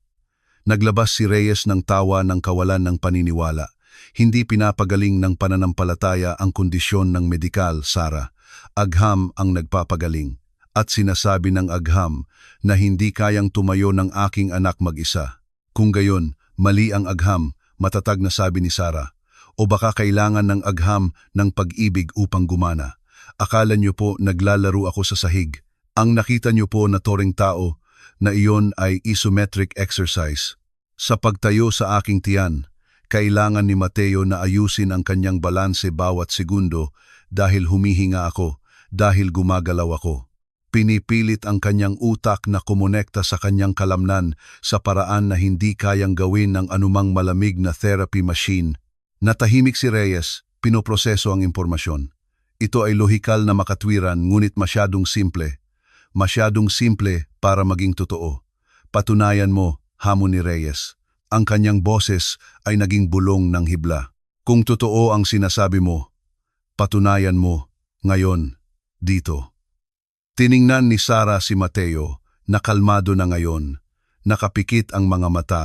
Naglabas si Reyes ng tawa ng kawalan ng paniniwala. Hindi pinapagaling ng pananampalataya ang kondisyon ng medikal, Sarah. Agham ang nagpapagaling. At sinasabi ng agham na hindi kayang tumayo ng aking anak mag-isa. Kung gayon, mali ang agham, matatag na sabi ni Sarah. O baka kailangan ng agham ng pag-ibig upang gumana. Akala niyo po naglalaro ako sa sahig. Ang nakita niyo po na toring tao na iyon ay isometric exercise. Sa pagtayo sa aking tiyan, kailangan ni Mateo na ayusin ang kanyang balanse bawat segundo dahil humihinga ako, dahil gumagalaw ako. Pinipilit ang kanyang utak na kumonekta sa kanyang kalamnan sa paraan na hindi kayang gawin ng anumang malamig na therapy machine. Natahimik si Reyes, pinoproseso ang impormasyon. Ito ay lohikal na makatwiran ngunit masyadong simple. Masyadong simple para maging totoo. Patunayan mo, hamon ni Reyes. Ang kanyang boses ay naging bulong ng hibla. Kung totoo ang sinasabi mo, patunayan mo, ngayon, dito. Tiningnan ni Sarah si Mateo, nakalmado na ngayon. Nakapikit ang mga mata,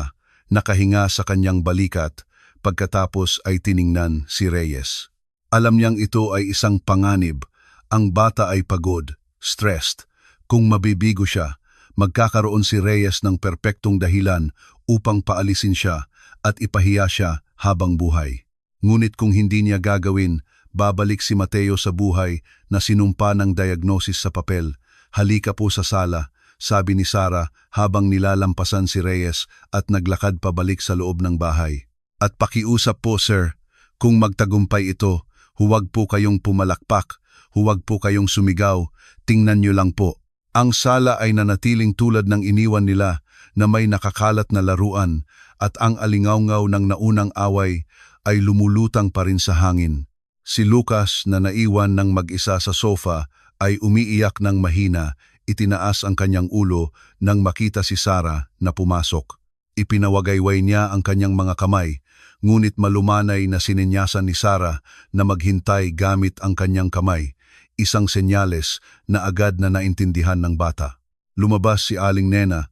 nakahinga sa kanyang balikat, pagkatapos ay tiningnan si Reyes. Alam niyang ito ay isang panganib. Ang bata ay pagod, stressed. Kung mabibigo siya, magkakaroon si Reyes ng perpektong dahilan upang paalisin siya at ipahiya siya habang buhay. Ngunit kung hindi niya gagawin, babalik si Mateo sa buhay na sinumpa ng diagnosis sa papel. Halika po sa sala, sabi ni Sarah habang nilalampasan si Reyes at naglakad pabalik sa loob ng bahay. At pakiusap po, sir, kung magtagumpay ito, huwag po kayong pumalakpak, huwag po kayong sumigaw, tingnan niyo lang po. Ang sala ay nanatiling tulad ng iniwan nila na may nakakalat na laruan at ang alingawngaw ng naunang away ay lumulutang pa rin sa hangin. Si Lucas na naiwan ng mag-isa sa sofa ay umiiyak ng mahina, itinaas ang kanyang ulo nang makita si Sarah na pumasok. Ipinawagayway niya ang kanyang mga kamay, ngunit malumanay na sininyasan ni Sarah na maghintay gamit ang kanyang kamay. Isang senyales na agad na naintindihan ng bata. Lumabas si Aling Nena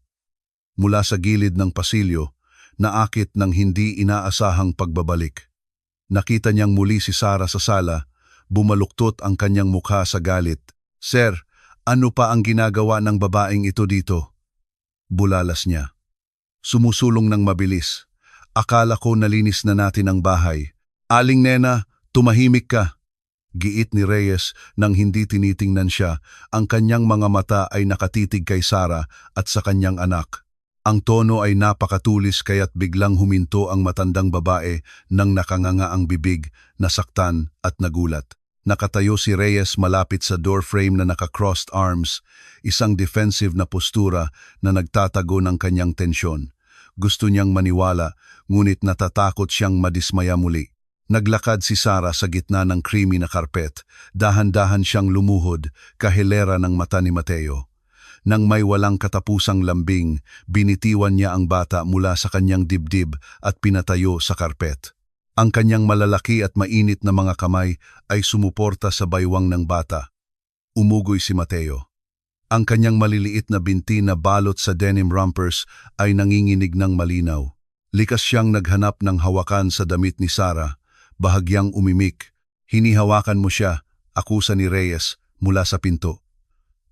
mula sa gilid ng pasilyo, naakit ng hindi inaasahang pagbabalik. Nakita niyang muli si Sarah sa sala, bumaluktot ang kanyang mukha sa galit. Sir, ano pa ang ginagawa ng babaeng ito dito? Bulalas niya. Sumusulong ng mabilis. Akala ko nalinis na natin ang bahay. Aling Nena, tumahimik ka. Giit ni Reyes nang hindi tinitingnan siya, ang kanyang mga mata ay nakatitig kay Sarah at sa kanyang anak. Ang tono ay napakatulis kaya't biglang huminto ang matandang babae nang nakanganga ang bibig, nasaktan at nagulat. Nakatayo si Reyes malapit sa doorframe na naka-crossed arms, isang defensive na postura na nagtatago ng kanyang tensyon. Gusto niyang maniwala, ngunit natatakot siyang madismaya muli. Naglakad si Sarah sa gitna ng creamy na karpet, dahan-dahan siyang lumuhod, kahilera ng mata ni Mateo. Nang may walang katapusang lambing, binitiwan niya ang bata mula sa kanyang dibdib at pinatayo sa karpet. Ang kanyang malalaki at mainit na mga kamay ay sumuporta sa baywang ng bata. Umugoy si Mateo. Ang kanyang maliliit na binti na balot sa denim rompers ay nanginginig ng malinaw. Likas siyang naghanap ng hawakan sa damit ni Sarah. Bahagyang umimik. Hinihawakan mo siya, akusa ni Reyes mula sa pinto.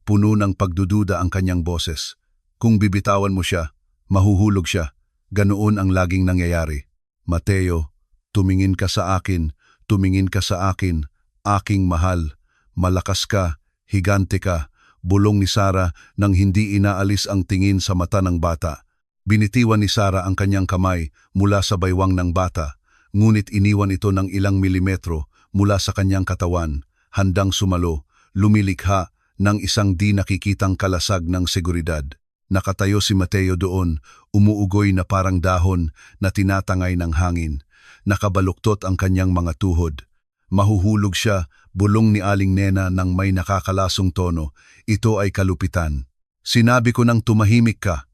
Puno ng pagdududa ang kanyang boses. Kung bibitawan mo siya, mahuhulog siya. Ganoon ang laging nangyayari. Mateo, tumingin ka sa akin, tumingin ka sa akin, aking mahal. Malakas ka, higante ka, bulong ni Sarah nang hindi inaalis ang tingin sa mata ng bata. Binitiwan ni Sarah ang kanyang kamay mula sa baywang ng bata, ngunit iniwan ito ng ilang milimetro mula sa kanyang katawan, handang sumalo, lumilikha ng isang di nakikitang kalasag ng seguridad. Nakatayo si Mateo doon, umuugoy na parang dahon na tinatangay ng hangin. Nakabaluktot ang kanyang mga tuhod. Mahuhulog siya, bulong ni Aling Nena ng may nakakalasong tono. Ito ay kalupitan. Sinabi ko nang tumahimik ka.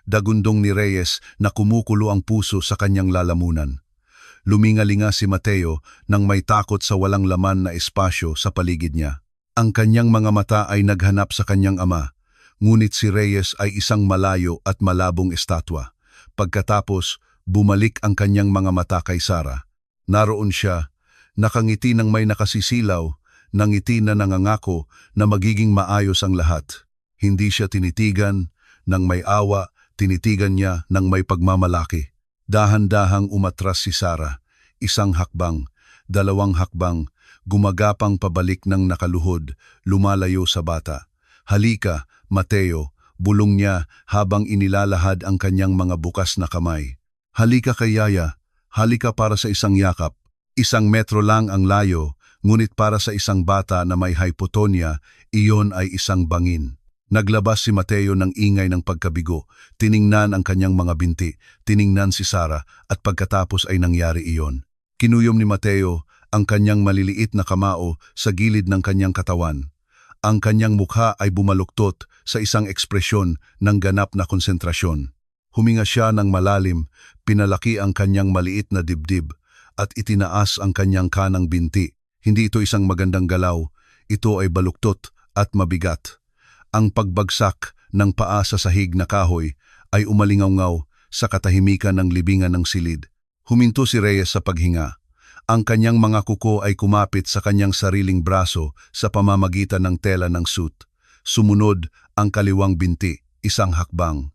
Dagundong ni Reyes na kumukulo ang puso sa kanyang lalamunan. Lumingalinga si Mateo nang may takot sa walang laman na espasyo sa paligid niya. Ang kanyang mga mata ay naghanap sa kanyang ama. Ngunit si Reyes ay isang malayo at malabong estatwa. Pagkatapos, bumalik ang kanyang mga mata kay Sarah. Naroon siya, nakangiti ng may nakasisilaw, nangiti na nangangako na magiging maayos ang lahat. Hindi siya tinitigan ng may awa, tinitigan niya ng may pagmamalaki. Dahan-dahang umatras si Sarah. Isang hakbang, dalawang hakbang, gumagapang pabalik ng nakaluhod, lumalayo sa bata. Halika, Mateo, bulong niya habang inilalahad ang kanyang mga bukas na kamay. Halika kay Yaya, halika para sa isang yakap. 1 metro lang ang layo, ngunit para sa isang bata na may hypotonia, iyon ay isang bangin. Naglabas si Mateo ng ingay ng pagkabigo, tiningnan ang kanyang mga binti, tiningnan si Sarah at pagkatapos ay nangyari iyon. Kinuyom ni Mateo ang kanyang maliliit na kamao sa gilid ng kanyang katawan. Ang kanyang mukha ay bumaluktot sa isang ekspresyon ng ganap na konsentrasyon. Huminga siya ng malalim, pinalaki ang kanyang maliit na dibdib, at itinaas ang kanyang kanang binti. Hindi ito isang magandang galaw, ito ay baluktot at mabigat. Ang pagbagsak ng paa sa sahig na kahoy ay umalingaw-ngaw sa katahimikan ng libingan ng silid. Huminto si Reyes sa paghinga. Ang kanyang mga kuko ay kumapit sa kanyang sariling braso sa pamamagitan ng tela ng suit. Sumunod ang kaliwang binti, isang hakbang.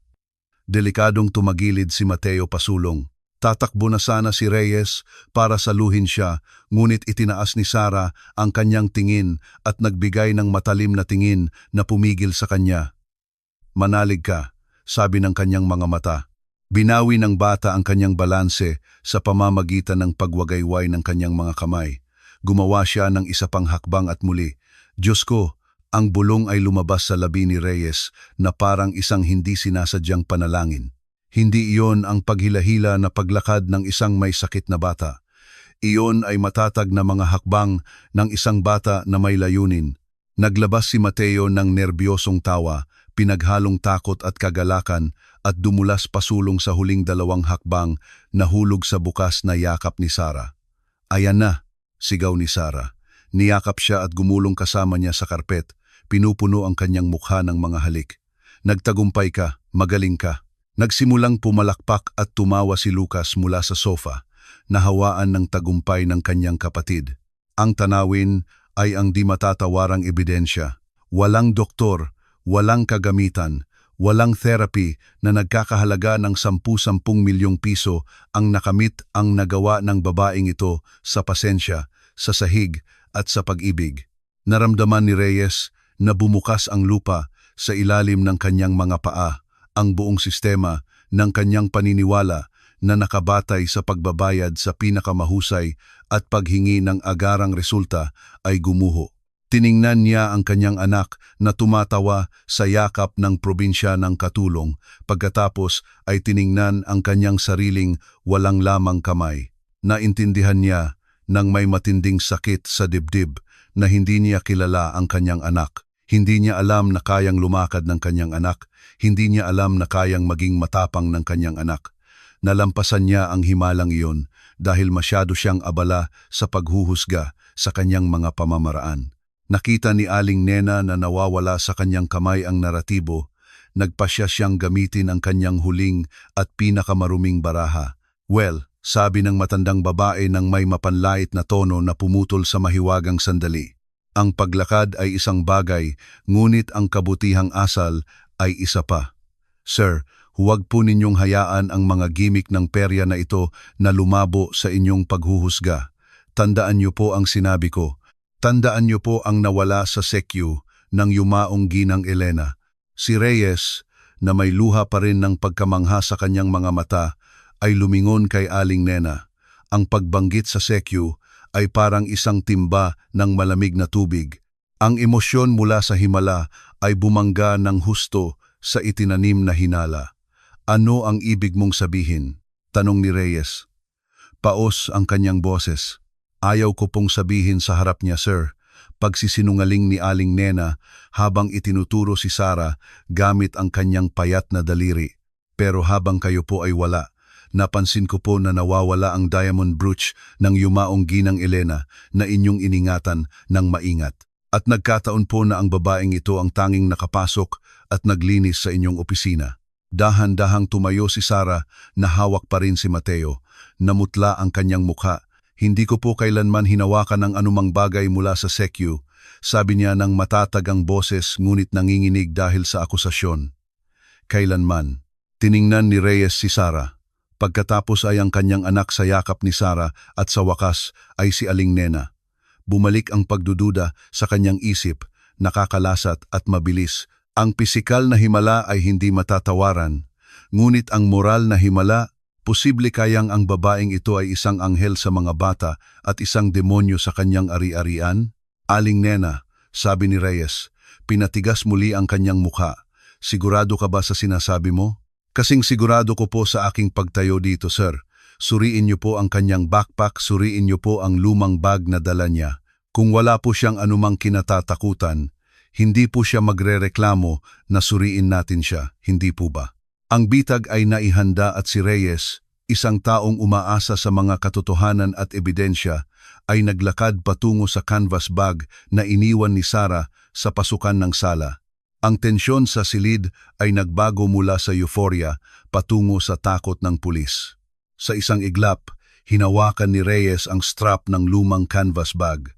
Delikadong tumagilid si Mateo pasulong. Tatakbo na sana si Reyes para saluhin siya, ngunit itinaas ni Sarah ang kanyang tingin at nagbigay ng matalim na tingin na pumigil sa kanya. Manalig ka, sabi ng kanyang mga mata. Binawi ng bata ang kanyang balanse sa pamamagitan ng pagwagayway ng kanyang mga kamay. Gumawa siya ng isa pang hakbang at muli. Diyos ko, ang bulong ay lumabas sa labi ni Reyes na parang isang hindi sinasadyang panalangin. Hindi iyon ang paghila-hila na paglakad ng isang may sakit na bata. Iyon ay matatag na mga hakbang ng isang bata na may layunin. Naglabas si Mateo ng nerbyosong tawa, pinaghalong takot at kagalakan at dumulas pasulong sa huling 2 hakbang na hulog sa bukas na yakap ni Sarah. Ayan na, sigaw ni Sarah. Niyakap siya at gumulong kasama niya sa karpet, pinupuno ang kanyang mukha ng mga halik. Nagtagumpay ka, magaling ka. Nagsimulang pumalakpak at tumawa si Lucas mula sa sofa, nahawaan ng tagumpay ng kanyang kapatid. Ang tanawin ay ang di matatawarang ebidensya. Walang doktor, walang kagamitan, walang therapy na nagkakahalaga ng 10-10 milyong piso ang nakamit ang nagawa ng babaeng ito sa pasensya, sa sahig at sa pag-ibig. Naramdaman ni Reyes na bumukas ang lupa sa ilalim ng kanyang mga paa, ang buong sistema ng kanyang paniniwala na nakabatay sa pagbabayad sa pinakamahusay at paghingi ng agarang resulta ay gumuho. Tiningnan niya ang kanyang anak na tumatawa sa yakap ng probinsya ng katulong, pagkatapos ay tiningnan ang kanyang sariling walang lamang kamay. Naintindihan niya nang may matinding sakit sa dibdib na hindi niya kilala ang kanyang anak. Hindi niya alam na kayang lumakad ng kanyang anak, hindi niya alam na kayang maging matapang ng kanyang anak. Nalampasan niya ang himalang iyon dahil masyado siyang abala sa paghuhusga sa kanyang mga pamamaraan. Nakita ni Aling Nena na nawawala sa kanyang kamay ang naratibo, nagpasya siyang gamitin ang kanyang huling at pinakamaruming baraha. Well, sabi ng matandang babae ng may mapanlait na tono na pumutol sa mahiwagang sandali. Ang paglakad ay isang bagay, ngunit ang kabutihang asal ay isa pa. Sir, Huwag po ninyong hayaan ang mga gimmick ng perya na ito na lumabo sa inyong paghuhusga. Tandaan niyo po ang sinabi ko. Tandaan niyo po ang nawala sa sekyu ng yumaong ginang Elena. Si Reyes, na may luha pa rin ng pagkamangha sa kanyang mga mata, ay lumingon kay Aling Nena. Ang pagbanggit sa sekyu ay parang isang timba ng malamig na tubig. Ang emosyon mula sa himala ay bumangga ng husto sa itinanim na hinala. Ano ang ibig mong sabihin? Tanong ni Reyes. Paos ang kanyang boses. Ayaw ko pong sabihin sa harap niya, sir. Pagsisinungaling ni Aling Nena habang itinuturo si Sarah gamit ang kanyang payat na daliri. Pero habang kayo po ay wala, napansin ko po na nawawala ang diamond brooch ng yumaong ginang Elena na inyong iningatan ng maingat. At nagkataon po na ang babaeng ito ang tanging nakapasok at naglinis sa inyong opisina. Dahan-dahang tumayo si Sarah na hawak pa rin si Mateo. Namutla ang kanyang mukha. Hindi ko po kailanman hinawakan ang anumang bagay mula sa sekyu. Sabi niya ng matatag ang boses ngunit nanginginig dahil sa akusasyon. Kailanman. Tiningnan ni Reyes si Sarah. Pagkatapos ay ang kanyang anak sa yakap ni Sarah at sa wakas ay si Aling Nena. Bumalik ang pagdududa sa kanyang isip, nakakalasat at mabilis. Ang pisikal na himala ay hindi matatawaran, ngunit ang moral na himala, posible kayang ang babaeng ito ay isang anghel sa mga bata at isang demonyo sa kanyang ari-arian? Aling Nena, sabi ni Reyes, pinatigas muli ang kanyang mukha. Sigurado ka ba sa sinasabi mo? Kasing sigurado ko po sa aking pagtayo dito, sir. Suriin niyo po ang kanyang backpack, suriin niyo po ang lumang bag na dala niya. Kung wala po siyang anumang kinatatakutan, hindi po siya magrereklamo na suriin natin siya, hindi po ba? Ang bitag ay naihanda at si Reyes, isang taong umaasa sa mga katotohanan at ebidensya, ay naglakad patungo sa canvas bag na iniwan ni Sarah sa pasukan ng sala. Ang tensyon sa silid ay nagbago mula sa euphoria patungo sa takot ng pulis. Sa isang iglap, hinawakan ni Reyes ang strap ng lumang canvas bag.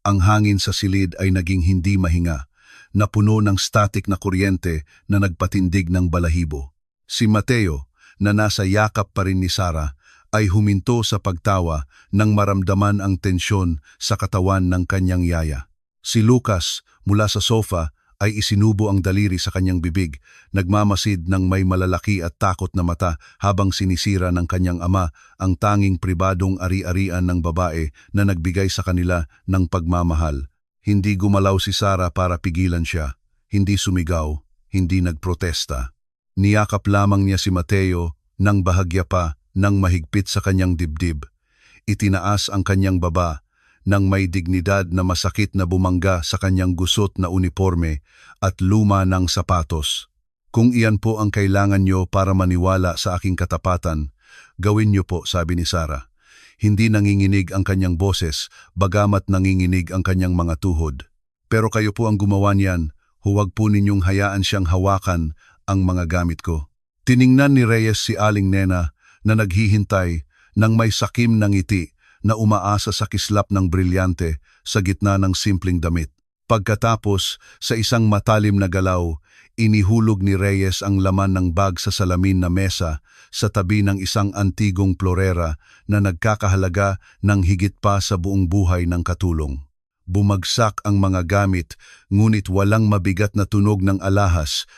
Ang hangin sa silid ay naging hindi mahinga, napuno ng static na kuryente na nagpatindig ng balahibo. Si Mateo, na nasa yakap pa rin ni Sarah, ay huminto sa pagtawa nang maramdaman ang tensyon sa katawan ng kanyang yaya. Si Lucas, mula sa sofa, ay isinubo ang daliri sa kanyang bibig, nagmamasid ng may malalaki at takot na mata habang sinisira ng kanyang ama ang tanging pribadong ari-arian ng babae na nagbigay sa kanila ng pagmamahal. Hindi gumalaw si Sarah para pigilan siya, hindi sumigaw, hindi nagprotesta. Niyakap lamang niya si Mateo nang bahagya pa nang mahigpit sa kanyang dibdib. Itinaas ang kanyang baba nang may dignidad na masakit na bumangga sa kanyang gusot na uniforme at luma ng sapatos. Kung iyan po ang kailangan niyo para maniwala sa aking katapatan, gawin niyo po, sabi ni Sarah. Hindi nanginginig ang kanyang boses, bagamat nanginginig ang kanyang mga tuhod. Pero kayo po ang gumawa niyan, huwag po ninyong hayaan siyang hawakan ang mga gamit ko. Tiningnan ni Reyes si Aling Nena na naghihintay nang may sakim ng ngiti na umaasa sa kislap ng brilyante sa gitna ng simpleng damit. Pagkatapos, sa isang matalim na galaw, inihulog ni Reyes ang laman ng bag sa salamin na mesa sa tabi ng isang antigong plorera na nagkakahalaga ng higit pa sa buong buhay ng katulong. Bumagsak ang mga gamit, ngunit walang mabigat na tunog ng alahas.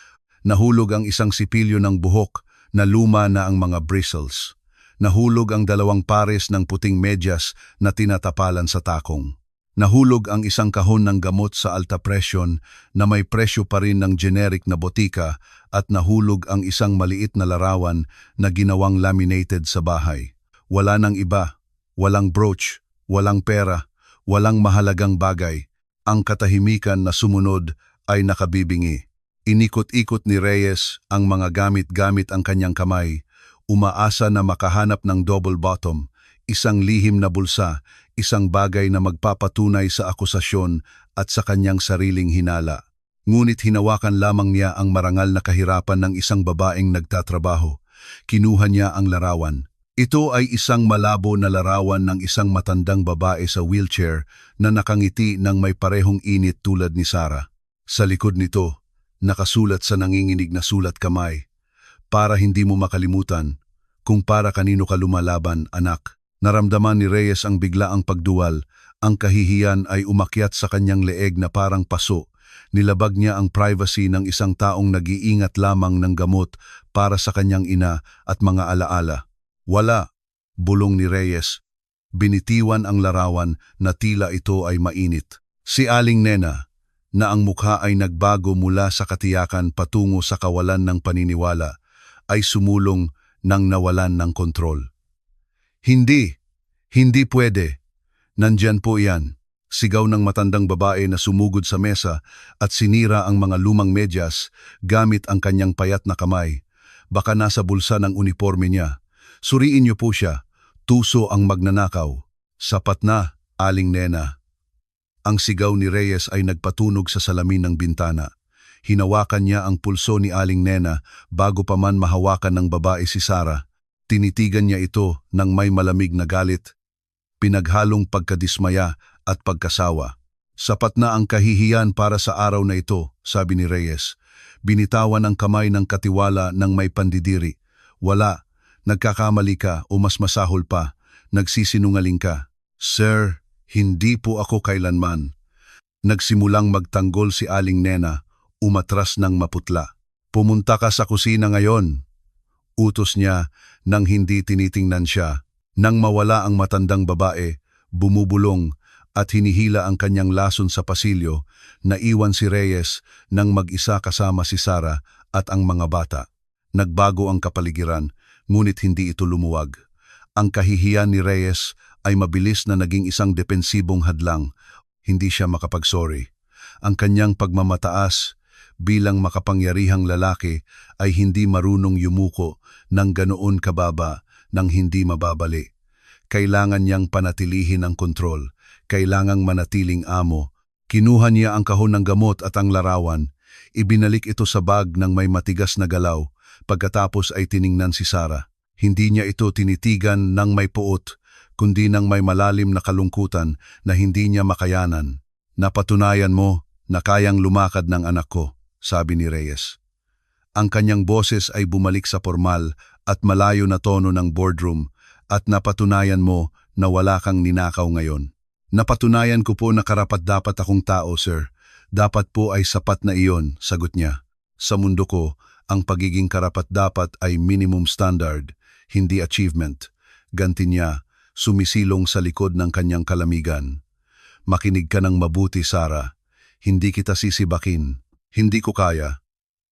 Nahulog ang isang sipilyo ng buhok na luma na ang mga bristles. Nahulog ang 2 pares ng puting medyas na tinatapalan sa takong. Nahulog ang isang kahon ng gamot sa alta presyon na may presyo pa rin ng generic na botika at nahulog ang isang maliit na larawan na ginawang laminated sa bahay. Wala nang iba, walang brooch, walang pera, walang mahalagang bagay. Ang katahimikan na sumunod ay nakabibingi. Inikot-ikot ni Reyes ang mga gamit-gamit ang kanyang kamay, umaasa na makahanap ng double bottom, isang lihim na bulsa, isang bagay na magpapatunay sa akusasyon at sa kanyang sariling hinala. Ngunit hinawakan lamang niya ang marangal na kahirapan ng isang babaeng nagtatrabaho. Kinuha niya ang larawan. Ito ay isang malabo na larawan ng isang matandang babae sa wheelchair na nakangiti ng may parehong init tulad ni Sarah. Sa likod nito, nakasulat sa nanginginig na sulat kamay, para hindi mo makalimutan kung para kanino ka lumalaban, anak. Naramdaman ni Reyes ang biglaang pagduwal. Ang kahihiyan ay umakyat sa kanyang leeg na parang paso. Nilabag niya ang privacy ng isang taong nag-iingat lamang ng gamot para sa kanyang ina at mga alaala. Wala, bulong ni Reyes. Binitiwan ang larawan na tila ito ay mainit. Si Aling Nena, na ang mukha ay nagbago mula sa katiyakan patungo sa kawalan ng paniniwala, ay sumulong nang nawalan ng kontrol. Hindi pwede. Nandyan po yan. Sigaw ng matandang babae na sumugod sa mesa at sinira ang mga lumang medyas gamit ang kanyang payat na kamay. Baka nasa bulsa ng uniforme niya. Suriin niyo po siya. Tuso ang magnanakaw. Sapat na, Aling Nena. Ang sigaw ni Reyes ay nagpatunog sa salamin ng bintana. Hinawakan niya ang pulso ni Aling Nena bago pa man mahawakan ng babae si Sara. Tinitigan niya ito ng may malamig na galit, pinaghalong pagkadismaya at pagkasawa. Sapat na ang kahihiyan para sa araw na ito, sabi ni Reyes. Binitawan ang kamay ng katiwala ng may pandidiri. Wala, nagkakamali ka o mas masahol pa, nagsisinungaling ka. Sir, hindi po ako kailanman. Nagsimulang magtanggol si Aling Nena, umatras ng maputla. Pumunta ka sa kusina ngayon. Utos niya nang hindi tinitingnan siya. Nang mawala ang matandang babae, bumubulong at hinihila ang kanyang lason sa pasilyo, naiwan si Reyes nang mag-isa kasama si Sara at ang mga bata. Nagbago ang kapaligiran, ngunit hindi ito lumuwag. Ang kahihiyan ni Reyes ay mabilis na naging isang depensibong hadlang. Hindi siya makapagsorry. Ang kanyang pagmamataas bilang makapangyarihang lalaki ay hindi marunong yumuko ng ganoon kababa nang hindi mababali. Kailangan niyang panatilihin ang kontrol. Kailangang manatiling amo. Kinuha niya ang kahon ng gamot at ang larawan. Ibinalik ito sa bag ng may matigas na galaw. Pagkatapos ay tiningnan si Sara. Hindi niya ito tinitigan ng may puot, kundi ng may malalim na kalungkutan na hindi niya makayanan. Napatunayan mo na kayang lumakad ng anak ko, sabi ni Reyes. Ang kanyang boses ay bumalik sa formal at malayo na tono ng boardroom at napatunayan mo na wala kang ninakaw ngayon. Napatunayan ko po na karapat-dapat akong tao, sir. Dapat po ay sapat na iyon, sagot niya. Sa mundo ko, ang pagiging karapat-dapat ay minimum standard, hindi achievement. Ganti niya, sumisilong sa likod ng kanyang kalamigan. Makinig ka ng mabuti, Sara. Hindi kita sisibakin. Hindi ko kaya.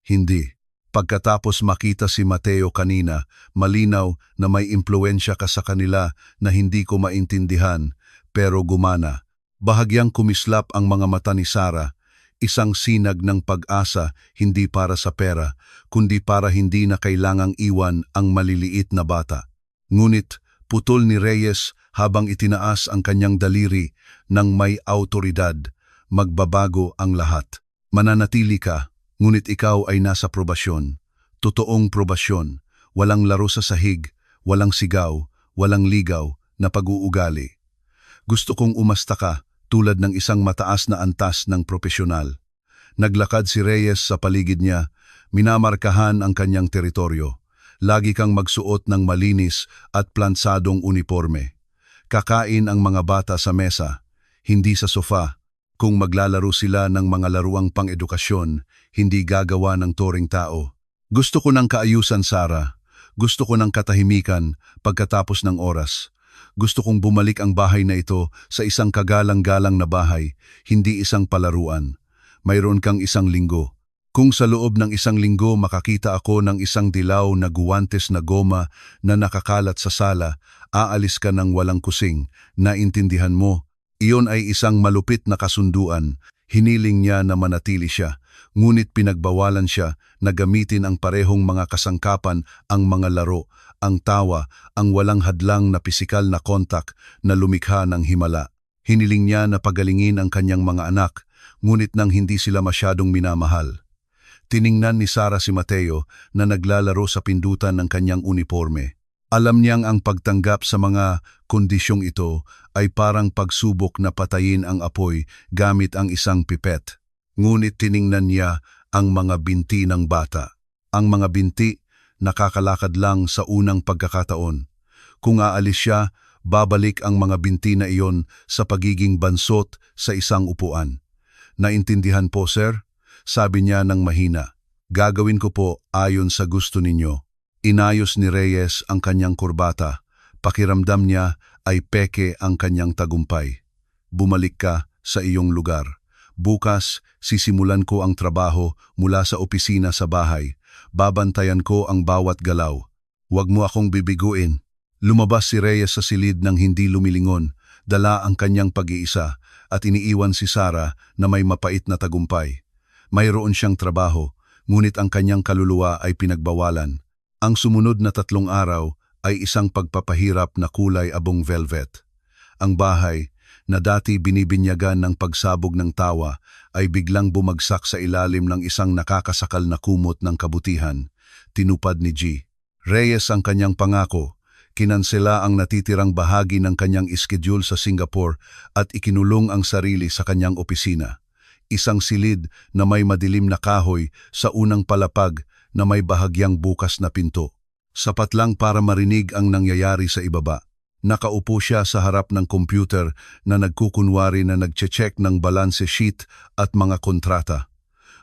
Hindi. Pagkatapos makita si Mateo kanina, malinaw na may impluensya ka sa kanila na hindi ko maintindihan, pero gumana. Bahagyang kumislap ang mga mata ni Sara, isang sinag ng pag-asa hindi para sa pera, kundi para hindi na kailangang iwan ang maliliit na bata. Ngunit putol ni Reyes habang itinaas ang kanyang daliri ng may autoridad, magbabago ang lahat. Mananatili ka, ngunit ikaw ay nasa probasyon. Totoong probasyon, walang laro sa sahig, walang sigaw, walang ligaw na pag-uugali. Gusto kong umasta ka tulad ng isang mataas na antas ng propesyonal. Naglakad si Reyes sa paligid niya, minamarkahan ang kanyang teritoryo. Lagi kang magsuot ng malinis at plansadong uniforme. Kakain ang mga bata sa mesa, hindi sa sofa. Kung maglalaro sila ng mga laruang pang-edukasyon, hindi gagawa ng toring tao. Gusto ko ng kaayusan, Sara. Gusto ko ng katahimikan pagkatapos ng oras. Gusto kong bumalik ang bahay na ito sa isang kagalang-galang na bahay, hindi isang palaruan. Mayroon kang isang linggo. Kung sa loob ng isang linggo makakita ako ng isang dilaw na guwantes na goma na nakakalat sa sala, aalis ka ng walang kusing. Naintindihan mo? Iyon ay isang malupit na kasunduan. Hiniling niya na manatili siya, ngunit pinagbawalan siya na gamitin ang parehong mga kasangkapan, ang mga laro, ang tawa, ang walang hadlang na pisikal na kontak na lumikha ng himala. Hiniling niya na pagalingin ang kanyang mga anak, ngunit nang hindi sila masyadong minamahal. Tiningnan ni Sara si Mateo na naglalaro sa pindutan ng kanyang uniforme. Alam niyang ang pagtanggap sa mga kondisyong ito ay parang pagsubok na patayin ang apoy gamit ang isang pipet. Ngunit tiningnan niya ang mga binti ng bata. Ang mga binti nakakalakad lang sa unang pagkakataon. Kung aalis siya, babalik ang mga binti na iyon sa pagiging bansot sa isang upuan. Naintindihan po, sir? Sabi niya ng mahina. Gagawin ko po ayon sa gusto ninyo. Inayos ni Reyes ang kanyang kurbata. Pakiramdam niya ay peke ang kanyang tagumpay. Bumalik ka sa iyong lugar. Bukas, sisimulan ko ang trabaho mula sa opisina sa bahay. Babantayan ko ang bawat galaw. Huwag mo akong bibiguin. Lumabas si Reyes sa silid ng hindi lumilingon, dala ang kanyang pag-iisa at iniiwan si Sara na may mapait na tagumpay. Mayroon siyang trabaho, ngunit ang kanyang kaluluwa ay pinagbawalan. Ang sumunod na 3 araw ay isang pagpapahirap na kulay abong velvet. Ang bahay, na dati binibinyagan ng pagsabog ng tawa, ay biglang bumagsak sa ilalim ng isang nakakasakal na kumot ng kabutihan. Tinupad ni G. Reyes ang kanyang pangako. Kinansela ang natitirang bahagi ng kanyang schedule sa Singapore at ikinulong ang sarili sa kanyang opisina. Isang silid na may madilim na kahoy sa unang palapag na may bahagyang bukas na pinto. Sapat lang para marinig ang nangyayari sa ibaba. Nakaupo siya sa harap ng computer na nagkukunwari na nagche-check ng balance sheet at mga kontrata.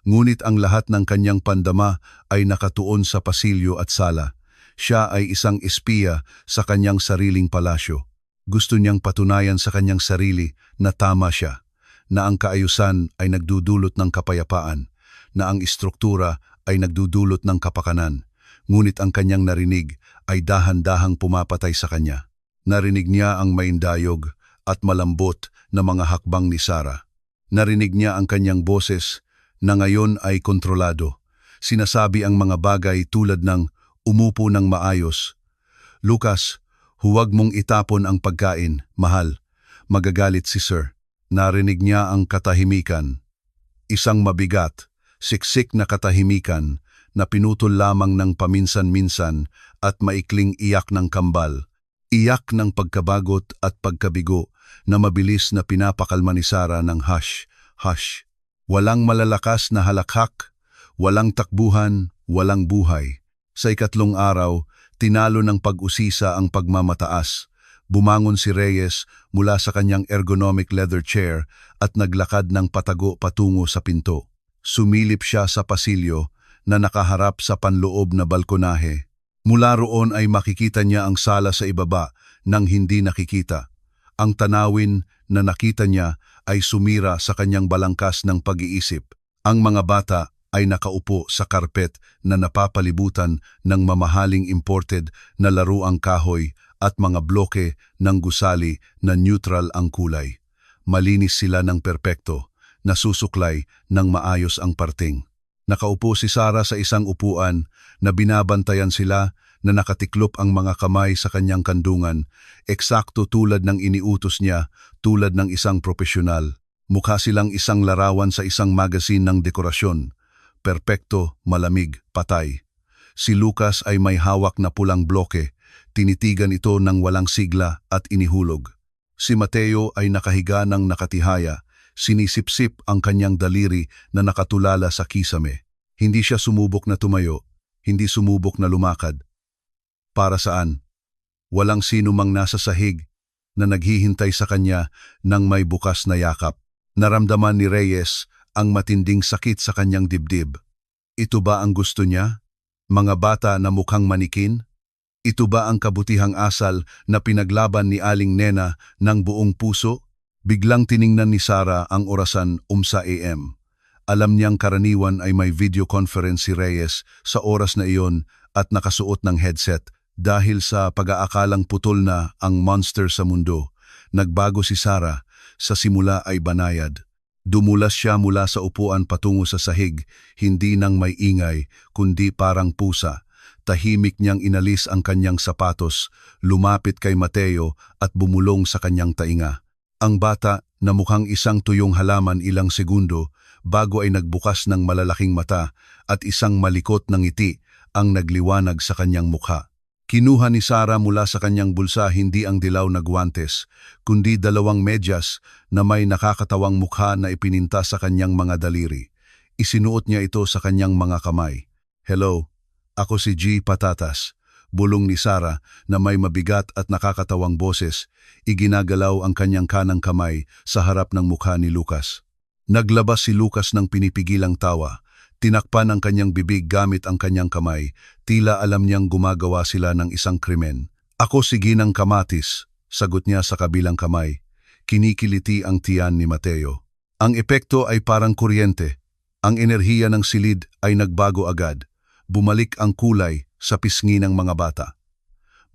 Ngunit ang lahat ng kanyang pandama ay nakatuon sa pasilyo at sala. Siya ay isang espiya sa kanyang sariling palasyo. Gusto niyang patunayan sa kanyang sarili na tama siya, na ang kaayusan ay nagdudulot ng kapayapaan, na ang istruktura ay nagdudulot ng kapakanan. Ngunit ang kanyang narinig ay dahan-dahang pumapatay sa kanya. Narinig niya ang maindayog at malambot na mga hakbang ni Sara. Narinig niya ang kanyang boses na ngayon ay kontrolado. Sinasabi ang mga bagay tulad ng umupo ng maayos. Lucas, huwag mong itapon ang pagkain, mahal. Magagalit si Sir. Narinig niya ang katahimikan. Isang mabigat, siksik na katahimikan na pinutol lamang ng paminsan-minsan at maikling iyak ng kambal. Iyak ng pagkabagot at pagkabigo na mabilis na pinapakalma ni Sara ng hush, hush. Walang malalakas na halakhak, walang takbuhan, walang buhay. Sa 2 araw, tinalo ng pag-usisa ang pagmamataas. Bumangon si Reyes mula sa kanyang ergonomic leather chair at naglakad ng patago patungo sa pinto. Sumilip siya sa pasilyo na nakaharap sa panloob na balkonahe. Mula roon ay makikita niya ang sala sa ibaba nang hindi nakikita. Ang tanawin na nakita niya ay sumira sa kanyang balangkas ng pag-iisip. Ang mga bata ay nakaupo sa karpet na napapalibutan ng mamahaling imported na laruang kahoy at mga bloke ng gusali na neutral ang kulay. Malinis sila ng perpekto, nasusuklay ng maayos ang parting. Nakaupo si Sara sa isang upuan na binabantayan sila na nakatiklop ang mga kamay sa kanyang kandungan, eksakto tulad ng iniutos niya, tulad ng isang propesyonal. Mukha silang isang larawan sa isang magazine ng dekorasyon. Perpekto, malamig, patay. Si Lucas ay may hawak na pulang bloke, tinitigan ito ng walang sigla at inihulog. Si Mateo ay nakahiga ng nakatihaya, sinisipsip ang kanyang daliri na nakatulala sa kisame. Hindi siya sumubok na tumayo, hindi sumubok na lumakad. Para saan? Walang sino mang nasa sahig na naghihintay sa kanya ng may bukas na yakap. Naramdaman ni Reyes ang matinding sakit sa kanyang dibdib. Ito ba ang gusto niya? Mga bata na mukhang manikin? Ito ba ang kabutihang asal na pinaglaban ni Aling Nena ng buong puso? Biglang tiningnan ni Sara ang orasan umsa AM. Alam niyang karaniwan ay may video conference si Reyes sa oras na iyon at nakasuot ng headset dahil sa pag-aakalang putol na ang monster sa mundo. Nagbago si Sara, sa simula ay banayad. Dumulas siya mula sa upuan patungo sa sahig, hindi nang may ingay, kundi parang pusa. Tahimik niyang inalis ang kanyang sapatos, lumapit kay Mateo at bumulong sa kanyang tainga. Ang bata, na mukhang isang tuyong halaman ilang segundo, bago ay nagbukas ng malalaking mata at isang malikot na ngiti ang nagliwanag sa kanyang mukha. Kinuha ni Sara mula sa kanyang bulsa hindi ang dilaw na guwantes, kundi 2 medyas na may nakakatawang mukha na ipininta sa kanyang mga daliri. Isinuot niya ito sa kanyang mga kamay. Hello, Ako si G. Patatas. Bulong ni Sarah na may mabigat at nakakatawang boses, iginagalaw ang kanyang kanang kamay sa harap ng mukha ni Lucas. Naglabas si Lucas ng pinipigilang tawa. Tinakpan ang kanyang bibig gamit ang kanyang kamay, tila alam niyang gumagawa sila ng isang krimen. Ako si Ginang Kamatis, sagot niya sa kabilang kamay. Kinikiliti ang tiyan ni Mateo. Ang epekto ay parang kuryente. Ang enerhiya ng silid ay nagbago agad. Bumalik ang kulay sa pisngi ng mga bata.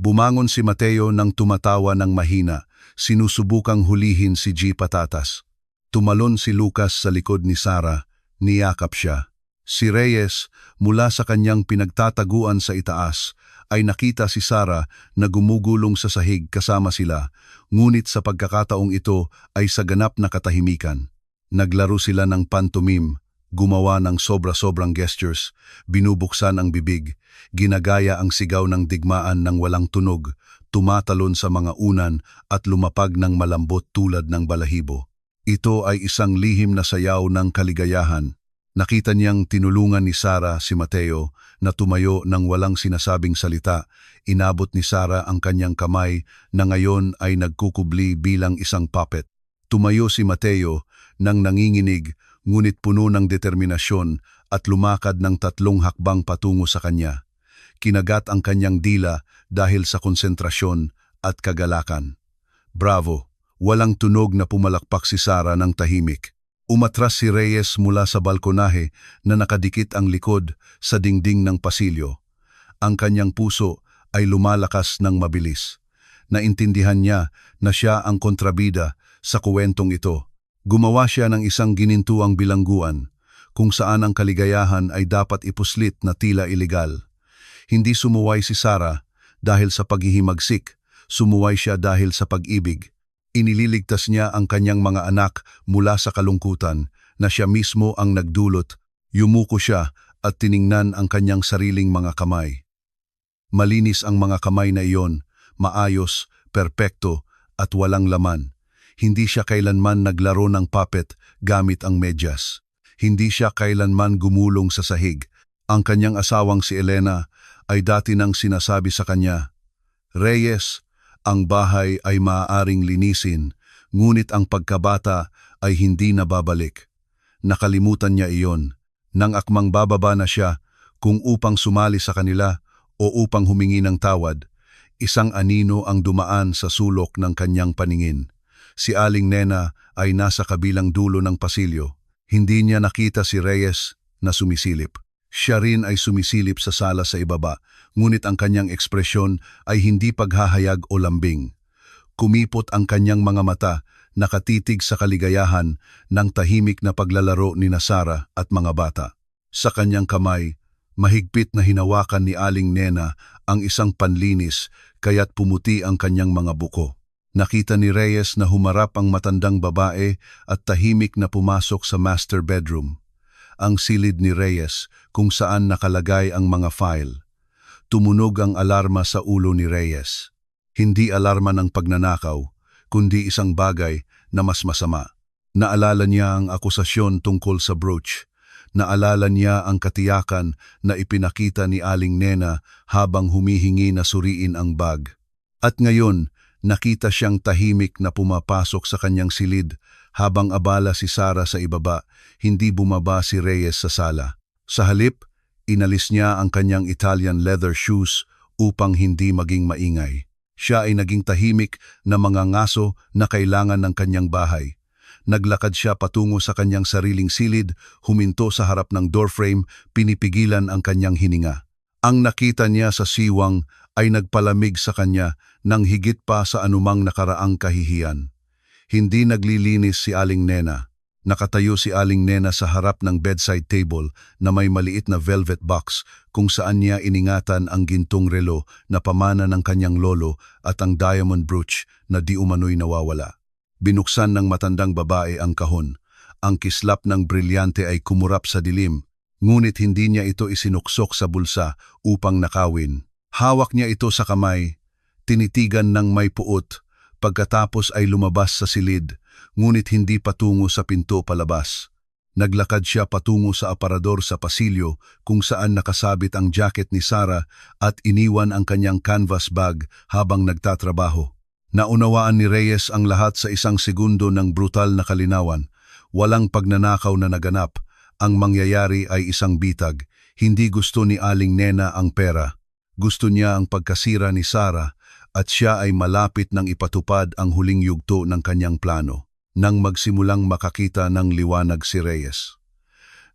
Bumangon si Mateo nang tumatawa ng mahina, sinusubukang hulihin si G. Patatas. Tumalon si Lucas sa likod ni Sarah, niyakap siya. Si Reyes, mula sa kanyang pinagtataguan sa itaas, ay nakita si Sarah na gumugulong sa sahig kasama sila, ngunit sa pagkakataong ito ay sa ganap na katahimikan. Naglaro sila ng pantomime, gumawa ng sobra-sobrang gestures, binubuksan ang bibig, ginagaya ang sigaw ng digmaan ng walang tunog, tumatalon sa mga unan at lumapag ng malambot tulad ng balahibo. Ito ay isang lihim na sayaw ng kaligayahan. Nakita niyang tinulungan ni Sarah si Mateo na tumayo ng walang sinasabing salita. Inabot ni Sarah ang kanyang kamay na ngayon ay nagkukubli bilang isang puppet. Tumayo si Mateo nang nanginginig, ngunit puno ng determinasyon at lumakad ng 3 hakbang patungo sa kanya. Kinagat ang kanyang dila dahil sa konsentrasyon at kagalakan. Bravo! Walang tunog na pumalakpak si Sarah ng tahimik. Umatras si Reyes mula sa balkonahe na nakadikit ang likod sa dingding ng pasilyo. Ang kanyang puso ay lumalakas ng mabilis. Naintindihan niya na siya ang kontrabida sa kuwentong ito. Gumawa siya ng isang ginintuang bilangguan, kung saan ang kaligayahan ay dapat ipuslit na tila ilegal. Hindi sumuway si Sarah dahil sa paghihimagsik, sumuway siya dahil sa pag-ibig. Iniligtas niya ang kanyang mga anak mula sa kalungkutan na siya mismo ang nagdulot. Yumuko siya at tiningnan ang kanyang sariling mga kamay. Malinis ang mga kamay na iyon, maayos, perpekto at walang laman. Hindi siya kailanman naglaro ng puppet gamit ang medyas. Hindi siya kailanman gumulong sa sahig. Ang kanyang asawang si Elena ay dati nang sinasabi sa kanya, "Reyes, ang bahay ay maaaring linisin, ngunit ang pagkabata ay hindi na babalik." Nakalimutan niya iyon. Nang akmang bababa na siya, kung upang sumali sa kanila o upang humingi ng tawad, isang anino ang dumaan sa sulok ng kanyang paningin. Si Aling Nena ay nasa kabilang dulo ng pasilyo. Hindi niya nakita si Reyes na sumisilip. Siya rin ay sumisilip sa sala sa ibaba, ngunit ang kanyang ekspresyon ay hindi paghahayag o lambing. Kumipot ang kanyang mga mata, nakatitig sa kaligayahan ng tahimik na paglalaro ni Sarah at mga bata. Sa kanyang kamay, mahigpit na hinawakan ni Aling Nena ang isang panlinis kaya't pumuti ang kanyang mga buko. Nakita ni Reyes na humarap ang matandang babae at tahimik na pumasok sa master bedroom. Ang silid ni Reyes kung saan nakalagay ang mga file. Tumunog ang alarma sa ulo ni Reyes. Hindi alarma ng pagnanakaw, kundi isang bagay na mas masama. Naalala niya ang akusasyon tungkol sa brooch. Naalala niya ang katiyakan na ipinakita ni Aling Nena habang humihingi na suriin ang bag. At ngayon, nakita siyang tahimik na pumapasok sa kanyang silid habang abala si Sarah sa ibaba, hindi bumaba si Reyes sa sala. Sa halip, inalis niya ang kanyang Italian leather shoes upang hindi maging maingay. Siya ay naging tahimik na mga ngaso na kailangan ng kanyang bahay. Naglakad siya patungo sa kanyang sariling silid, huminto sa harap ng doorframe, pinipigilan ang kanyang hininga. Ang nakita niya sa siwang ay nagpalamig sa kanya nang higit pa sa anumang nakaraang kahihiyan. Hindi naglilinis si Aling Nena. Nakatayo si Aling Nena sa harap ng bedside table na may maliit na velvet box kung saan niya iningatan ang gintong relo na pamana ng kanyang lolo at ang diamond brooch na di umano'y nawawala. Binuksan ng matandang babae ang kahon. Ang kislap ng brilyante ay kumurap sa dilim, ngunit hindi niya ito isinuksok sa bulsa upang nakawin. Hawak niya ito sa kamay, tinitigan ng may puot, pagkatapos ay lumabas sa silid, ngunit hindi patungo sa pinto palabas. Naglakad siya patungo sa aparador sa pasilyo kung saan nakasabit ang jacket ni Sarah at iniwan ang kanyang canvas bag habang nagtatrabaho. Naunawaan ni Reyes ang lahat sa isang segundo ng brutal na kalinawan. Walang pagnanakaw na naganap. Ang mangyayari ay isang bitag. Hindi gusto ni Aling Nena ang pera. Gusto niya ang pagkasira ni Sarah at siya ay malapit nang ipatupad ang huling yugto ng kanyang plano. Nang magsimulang makakita ng liwanag si Reyes.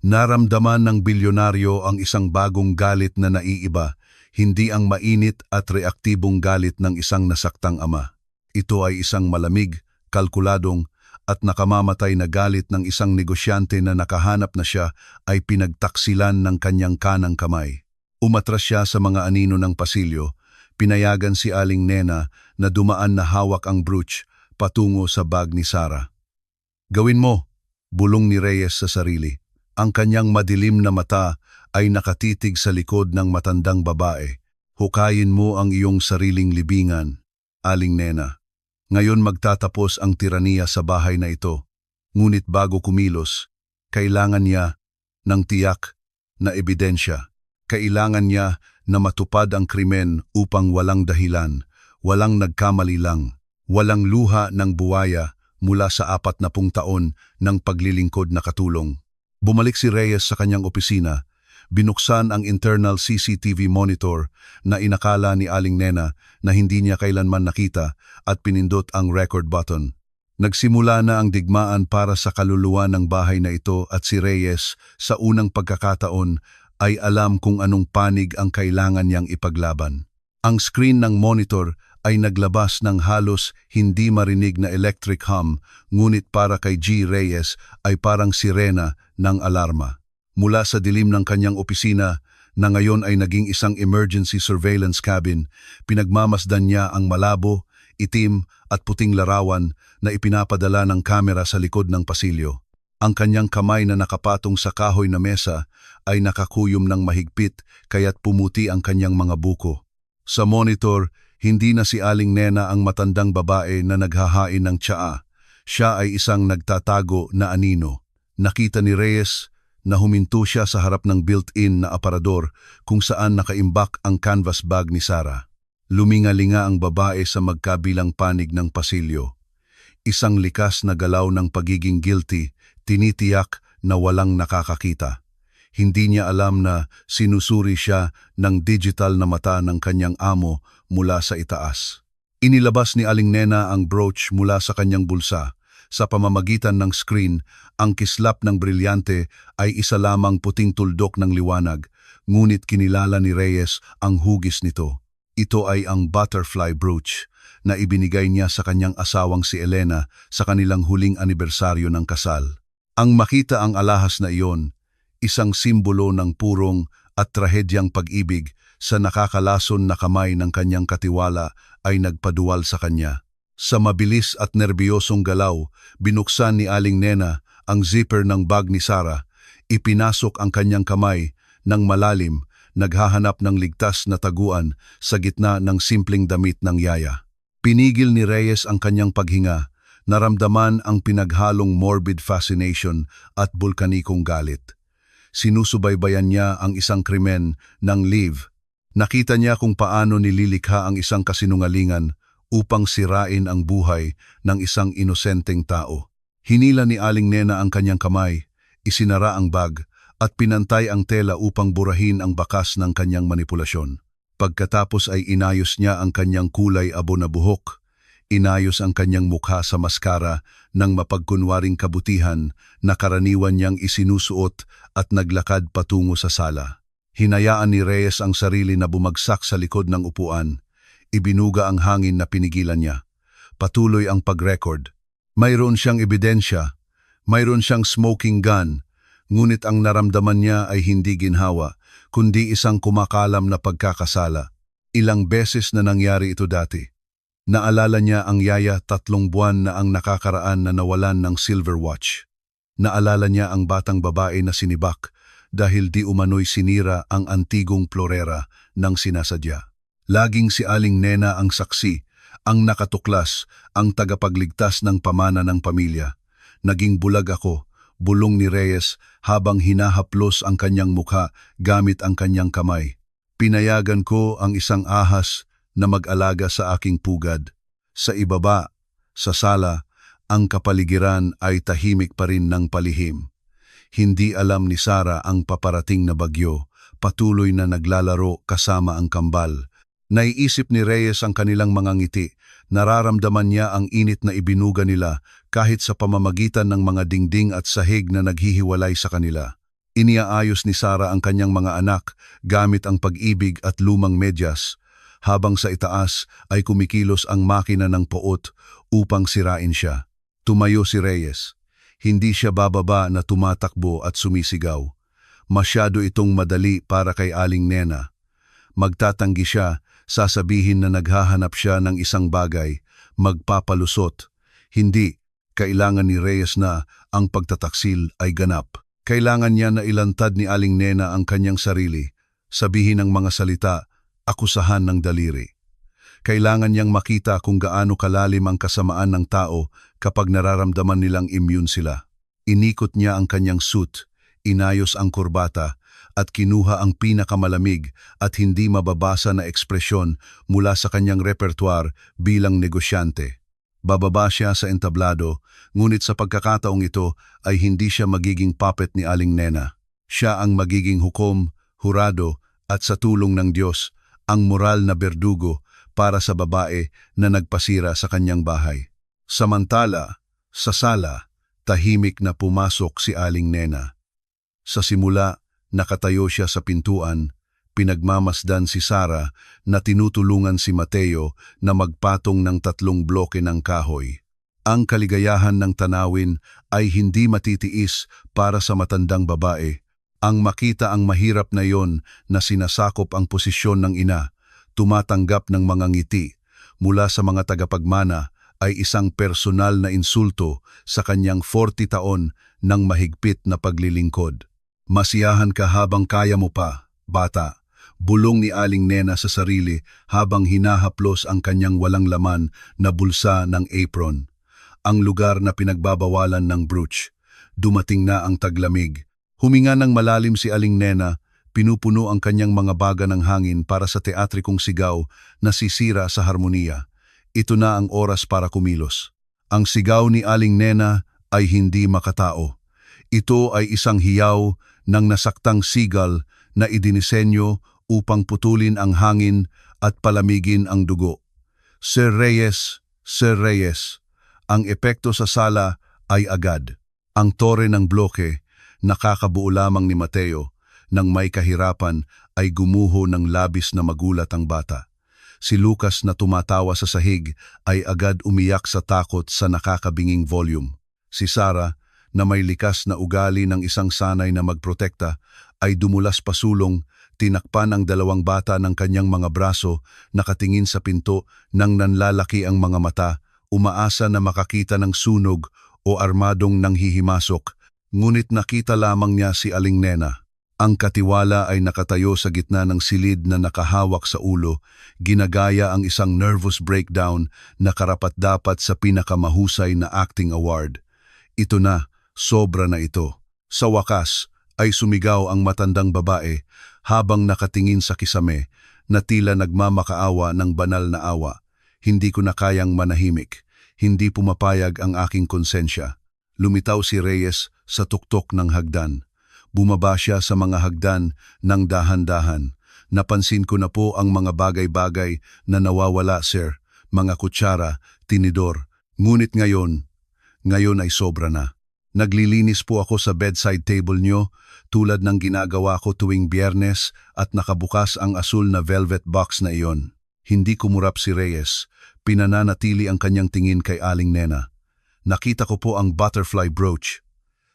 Naramdaman ng bilyonaryo ang isang bagong galit na naiiba, hindi ang mainit at reaktibong galit ng isang nasaktang ama. Ito ay isang malamig, kalkuladong at nakamamatay na galit ng isang negosyante na nakahanap na siya ay pinagtaksilan ng kanyang kanang kamay. Umatras siya sa mga anino ng pasilyo, pinayagan si Aling Nena na dumaan na hawak ang brooch patungo sa bag ni Sarah. "Gawin mo," bulong ni Reyes sa sarili. Ang kanyang madilim na mata ay nakatitig sa likod ng matandang babae. "Hukayin mo ang iyong sariling libingan, Aling Nena. Ngayon magtatapos ang tiraniya sa bahay na ito. Ngunit bago kumilos, kailangan niya ng tiyak na ebidensya. Kailangan niya na matupad ang krimen upang walang dahilan, walang nagkamali lang, walang luha ng buwaya mula sa 40 taon ng paglilingkod na katulong." Bumalik si Reyes sa kanyang opisina. Binuksan ang internal CCTV monitor na inakala ni Aling Nena na hindi niya kailanman nakita at pinindot ang record button. Nagsimula na ang digmaan para sa kaluluwa ng bahay na ito at si Reyes sa unang pagkakataon ay alam kung anong panig ang kailangan niyang ipaglaban. Ang screen ng monitor ay naglabas ng halos hindi marinig na electric hum, ngunit para kay G. Reyes ay parang sirena ng alarma. Mula sa dilim ng kanyang opisina, na ngayon ay naging isang emergency surveillance cabin, pinagmamasdan niya ang malabo, itim at puting larawan na ipinapadala ng kamera sa likod ng pasilyo. Ang kanyang kamay na nakapatong sa kahoy na mesa ay nakakuyom ng mahigpit kaya't pumuti ang kanyang mga buko. Sa monitor, hindi na si Aling Nena ang matandang babae na naghahain ng tsaa. Siya ay isang nagtatago na anino. Nakita ni Reyes na huminto siya sa harap ng built-in na aparador kung saan nakaimbak ang canvas bag ni Sarah. Lumingalinga ang babae sa magkabilang panig ng pasilyo. Isang likas na galaw ng pagiging guilty, tinitiyak na walang nakakakita. Hindi niya alam na sinusuri siya ng digital na mata ng kanyang amo mula sa itaas. Inilabas ni Aling Nena ang brooch mula sa kanyang bulsa. Sa pamamagitan ng screen, ang kislap ng brilyante ay isa lamang puting tuldok ng liwanag, ngunit kinilala ni Reyes ang hugis nito. Ito ay ang butterfly brooch na ibinigay niya sa kanyang asawang si Elena sa kanilang huling anibersaryo ng kasal. Ang makita ang alahas na iyon, isang simbolo ng purong at trahedyang pag-ibig sa nakakalason na kamay ng kanyang katiwala ay nagpaduwal sa kanya. Sa mabilis at nerbiyosong galaw, binuksan ni Aling Nena ang zipper ng bag ni Sarah, ipinasok ang kanyang kamay ng malalim, naghahanap ng ligtas na taguan sa gitna ng simpleng damit ng yaya. Pinigil ni Reyes ang kanyang paghinga, naramdaman ang pinaghalong morbid fascination at bulkanikong galit. Sinusubaybayan niya ang isang krimen ng Liv. Nakita niya kung paano nililikha ang isang kasinungalingan upang sirain ang buhay ng isang inosenteng tao. Hinila ni Aling Nena ang kanyang kamay, isinara ang bag, at pinantay ang tela upang burahin ang bakas ng kanyang manipulasyon. Pagkatapos ay inayos niya ang kanyang kulay abo na buhok, inayos ang kanyang mukha sa maskara ng mapagkunwaring kabutihan na karaniwan niyang isinusuot at naglakad patungo sa sala. Hinayaan ni Reyes ang sarili na bumagsak sa likod ng upuan. Ibinuga ang hangin na pinigilan niya. Patuloy ang pag-record. Mayroon siyang ebidensya. Mayroon siyang smoking gun. Ngunit ang naramdaman niya ay hindi ginhawa, kundi isang kumakalam na pagkakasala. Ilang beses na nangyari ito dati. Naalala niya ang yaya 3 buwan na ang nakakaraan na nawalan ng silver watch. Naalala niya ang batang babae na sinibak dahil di umano'y sinira ang antigong florera ng sinasadya. Laging si Aling Nena ang saksi, ang nakatuklas, ang tagapagligtas ng pamana ng pamilya. Naging bulag ako, bulong ni Reyes habang hinahaplos ang kanyang mukha gamit ang kanyang kamay. Pinayagan ko ang isang ahas na mag-alaga sa aking pugad. Sa ibaba, sa sala, ang kapaligiran ay tahimik pa rin ng palihim. Hindi alam ni Sarah ang paparating na bagyo, patuloy na naglalaro kasama ang kambal. Naiisip ni Reyes ang kanilang mga ngiti, nararamdaman niya ang init na ibinuga nila kahit sa pamamagitan ng mga dingding at sahig na naghihiwalay sa kanila. Iniaayos ni Sarah ang kanyang mga anak gamit ang pag-ibig at lumang medyas, habang sa itaas ay kumikilos ang makina ng poot upang sirain siya. Tumayo si Reyes. Hindi siya bababa na tumatakbo at sumisigaw. Masyado itong madali para kay Aling Nena. Magtatanggi siya, sasabihin na naghahanap siya ng isang bagay, magpapalusot. Hindi, kailangan ni Reyes na ang pagtataksil ay ganap. Kailangan niya na ilantad ni Aling Nena ang kanyang sarili, sabihin ang mga salita, akusahan ng daliri. Kailangan niyang makita kung gaano kalalim ang kasamaan ng tao kapag nararamdaman nilang immune sila. Inikot niya ang kanyang suit, inayos ang kurbata, at kinuha ang pinakamalamig at hindi mababasa na ekspresyon mula sa kanyang repertoire bilang negosyante. Bababa siya sa entablado, ngunit sa pagkakataong ito ay hindi siya magiging puppet ni Aling Nena. Siya ang magiging hukom, hurado, at sa tulong ng Diyos, ang moral na berdugo para sa babae na nagpasira sa kanyang bahay. Samantala, sa sala, tahimik na pumasok si Aling Nena. Sa simula, nakatayo siya sa pintuan, pinagmamasdan si Sarah na tinutulungan si Mateo na magpatong ng 3 bloke ng kahoy. Ang kaligayahan ng tanawin ay hindi matitiis para sa matandang babae. Ang makita ang mahirap na yon na sinasakop ang posisyon ng ina, tumatanggap ng mga ngiti mula sa mga tagapagmana ay isang personal na insulto sa kanyang 40 taon ng mahigpit na paglilingkod. Masiyahan ka habang kaya mo pa, bata, bulong ni Aling Nena sa sarili habang hinahaplos ang kanyang walang laman na bulsa ng apron. Ang lugar na pinagbabawalan ng brooch. Dumating na ang taglamig. Huminga ng malalim si Aling Nena, pinupuno ang kanyang mga baga ng hangin para sa teatrikong sigaw na sisira sa harmonia. Ito na ang oras para kumilos. Ang sigaw ni Aling Nena ay hindi makatao. Ito ay isang hiyaw ng nasaktang sigal na idinisenyo upang putulin ang hangin at palamigin ang dugo. Sir Reyes, Sir Reyes, ang epekto sa sala ay agad. Ang tore ng bloke, nakakabuo lamang ni Mateo, nang may kahirapan ay gumuho ng labis na magulat ang bata. Si Lucas na tumatawa sa sahig ay agad umiyak sa takot sa nakakabinging volume. Si Sarah, na may likas na ugali ng isang sanay na magprotekta, ay dumulas pasulong, tinakpan ang 2 bata ng kanyang mga braso, nakatingin sa pinto nang nanlalaki ang mga mata, umaasa na makakita ng sunog o armadong nanghihimasok, ngunit nakita lamang niya si Aling Nena. Ang katiwala ay nakatayo sa gitna ng silid na nakahawak sa ulo, ginagaya ang isang nervous breakdown na karapat-dapat sa pinakamahusay na acting award. Ito na, sobra na ito. Sa wakas ay sumigaw ang matandang babae habang nakatingin sa kisame na tila nagmamakaawa ng banal na awa. Hindi ko na kayang manahimik. Hindi pumapayag ang aking konsensya. Lumitaw si Reyes sa tuktok ng hagdan. Bumaba siya sa mga hagdan ng dahan-dahan. Napansin ko na po ang mga bagay-bagay na nawawala, sir. Mga kutsara, tinidor. Ngunit ngayon ay sobra na. Naglilinis po ako sa bedside table nyo tulad ng ginagawa ko tuwing Biyernes at nakabukas ang asul na velvet box na iyon. Hindi kumurap si Reyes. Pinananatili ang kanyang tingin kay Aling Nena. Nakita ko po ang butterfly brooch.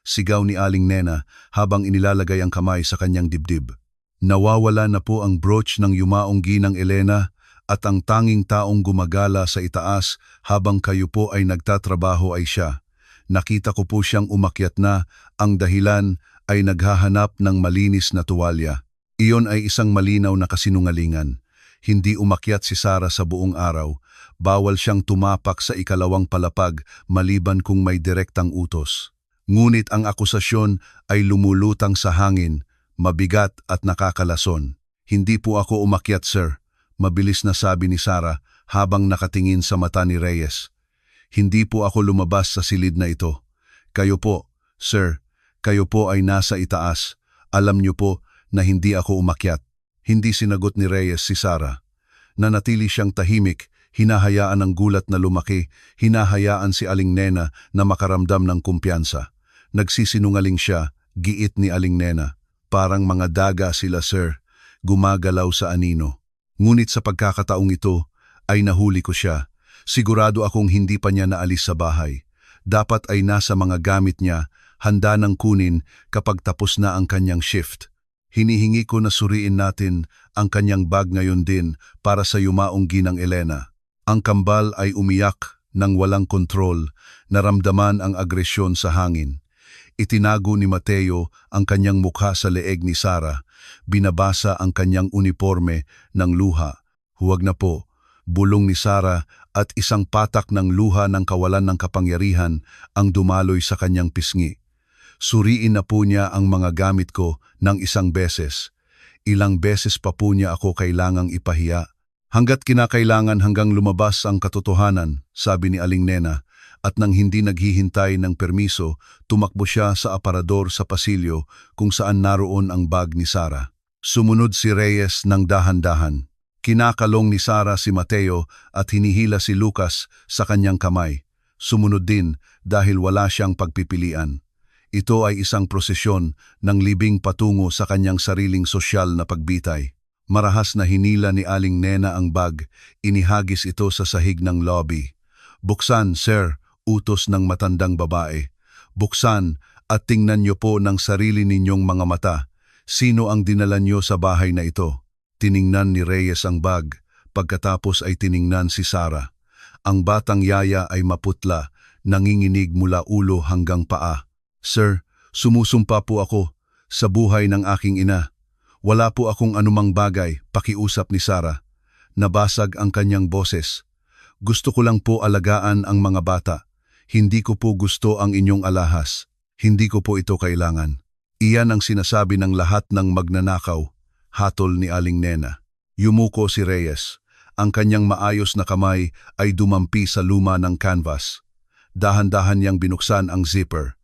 Sigaw ni Aling Nena habang inilalagay ang kamay sa kanyang dibdib. Nawawala na po ang brooch ng yumaong ginang Elena at ang tanging taong gumagala sa itaas habang kayo po ay nagtatrabaho ay siya. Nakita ko po siyang umakyat na, ang dahilan ay naghahanap ng malinis na tuwalya. Iyon ay isang malinaw na kasinungalingan. Hindi umakyat si Sarah sa buong araw. Bawal siyang tumapak sa 2 palapag maliban kung may direktang utos. Ngunit ang akusasyon ay lumulutang sa hangin, mabigat at nakakalason. Hindi po ako umakyat, sir, mabilis na sabi ni Sarah habang nakatingin sa mata ni Reyes. Hindi po ako lumabas sa silid na ito. Kayo po, sir, kayo po ay nasa itaas. Alam niyo po na hindi ako umakyat. Hindi sinagot ni Reyes si Sarah. Nanatili siyang tahimik, hinahayaan ang gulat na lumaki, hinahayaan si Aling Nena na makaramdam ng kumpiyansa. Nagsisinungaling siya, giit ni Aling Nena. Parang mga daga sila, sir, gumagalaw sa anino. Ngunit sa pagkakataong ito, ay nahuli ko siya. Sigurado akong hindi pa niya naalis sa bahay. Dapat ay nasa mga gamit niya, handa nang kunin kapag tapos na ang kanyang shift. Hinihingi ko na suriin natin ang kanyang bag ngayon din para sa yumaong ginang Elena. Ang kambal ay umiyak nang walang kontrol, naramdaman ang agresyon sa hangin. Itinago ni Mateo ang kanyang mukha sa leeg ni Sarah, binabasa ang kanyang uniforme ng luha. Huwag na po, bulong ni Sarah at isang patak ng luha ng kawalan ng kapangyarihan ang dumaloy sa kanyang pisngi. Suriin na po niya ang mga gamit ko ng isang beses. Ilang beses pa po niya ako kailangang ipahiya. Hanggat kinakailangan hanggang lumabas ang katotohanan, sabi ni Aling Nena, at nang hindi naghihintay ng permiso, tumakbo siya sa aparador sa pasilyo kung saan naroon ang bag ni Sarah. Sumunod si Reyes ng dahan-dahan. Kinakalong ni Sarah si Mateo at hinihila si Lucas sa kanyang kamay. Sumunod din dahil wala siyang pagpipilian. Ito ay isang prosesyon ng libing patungo sa kanyang sariling sosyal na pagbitay. Marahas na hinila ni Aling Nena ang bag, inihagis ito sa sahig ng lobby. Buksan, sir, utos ng matandang babae. Buksan at tingnan niyo po ng sarili ninyong mga mata. Sino ang dinala niyo sa bahay na ito? Tiningnan ni Reyes ang bag, pagkatapos ay tiningnan si Sarah. Ang batang yaya ay maputla, nanginginig mula ulo hanggang paa. Sir, sumusumpa po ako sa buhay ng aking ina. Wala po akong anumang bagay, pakiusap ni Sarah. Nabasag ang kanyang boses. Gusto ko lang po alagaan ang mga bata. Hindi ko po gusto ang inyong alahas. Hindi ko po ito kailangan. Iyan ang sinasabi ng lahat ng magnanakaw, hatol ni Aling Nena. Yumuko si Reyes. Ang kanyang maayos na kamay ay dumampi sa luma ng canvas. Dahan-dahan niyang binuksan ang zipper.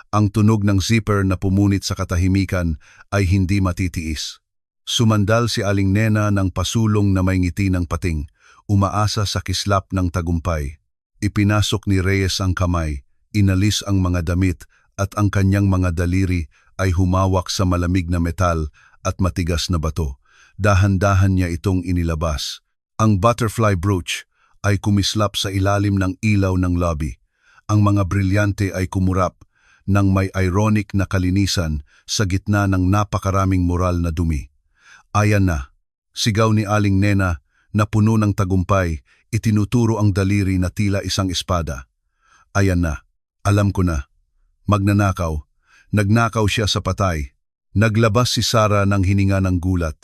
Ang tunog ng zipper na pumunit sa katahimikan ay hindi matitiis. Sumandal si Aling Nena ng pasulong na may ngiti ng pating, umaasa sa kislap ng tagumpay. Ipinasok ni Reyes ang kamay, inalis ang mga damit at ang kanyang mga daliri ay humawak sa malamig na metal at matigas na bato. Dahan-dahan niya itong inilabas. Ang butterfly brooch ay kumislap sa ilalim ng ilaw ng lobby. Ang mga brilyante ay kumurap nang may ironic na kalinisan sa gitna ng napakaraming moral na dumi. Ayan na, sigaw ni Aling Nena na puno ng tagumpay, itinuturo ang daliri na tila isang espada. Ayan na, alam ko na. Magnanakaw. Nagnakaw siya sa patay. Naglabas si Sarah ng hininga ng gulat.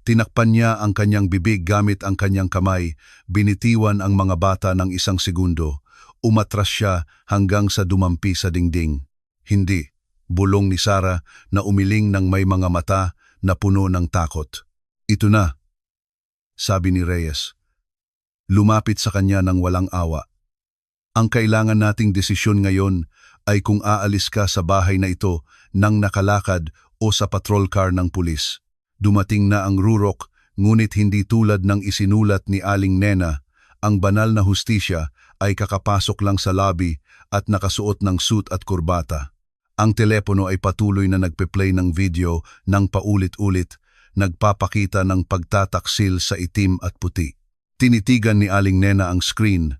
Tinakpan niya ang kanyang bibig gamit ang kanyang kamay, binitiwan ang mga bata ng isang segundo. Umatras siya hanggang sa dumampi sa dingding. Hindi, bulong ni Sarah na umiling ng may mga mata na puno ng takot. Ito na, sabi ni Reyes. Lumapit sa kanya ng walang awa. Ang kailangan nating desisyon ngayon ay kung aalis ka sa bahay na ito nang nakalakad o sa patrol car ng pulis. Dumating na ang rurok, ngunit hindi tulad ng isinulat ni Aling Nena. Ang banal na hustisya ay kakapasok lang sa lobby at nakasuot ng suit at kurbata. Ang telepono ay patuloy na nagpe-play ng video ng paulit-ulit, nagpapakita ng pagtataksil sa itim at puti. Tinitigan ni Aling Nena ang screen,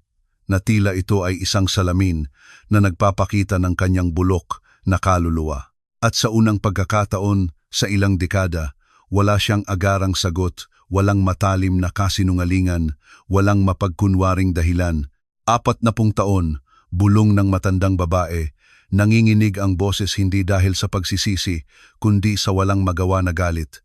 na tila ito ay isang salamin na nagpapakita ng kanyang bulok na kaluluwa. At sa unang pagkakataon sa ilang dekada, wala siyang agarang sagot, walang matalim na kasinungalingan, walang mapagkunwaring dahilan. 40 taon, bulong ng matandang babae, nanginginig ang boses hindi dahil sa pagsisisi, kundi sa walang magawa na galit.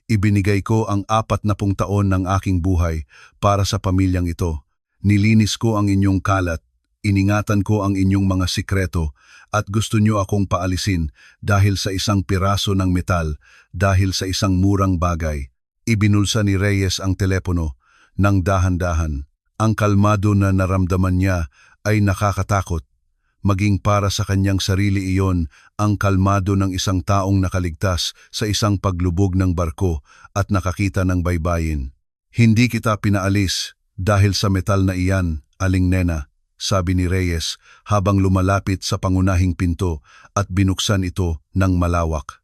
Ibinigay ko ang 40 taon ng aking buhay para sa pamilyang ito. Nilinis ko ang inyong kalat, Iningatan ko ang inyong mga sikreto at gusto nyo akong paalisin dahil sa isang piraso ng metal, dahil sa isang murang bagay. Ibinulsa ni Reyes ang telepono ng dahan-dahan. Ang kalmado na naramdaman niya ay nakakatakot. Maging para sa kanyang sarili iyon ang kalmado ng isang taong nakaligtas sa isang paglubog ng barko at nakakita ng baybayin. Hindi kita pinaalis dahil sa metal na iyan, Aling Nena, sabi ni Reyes habang lumalapit sa pangunahing pinto at binuksan ito ng malawak.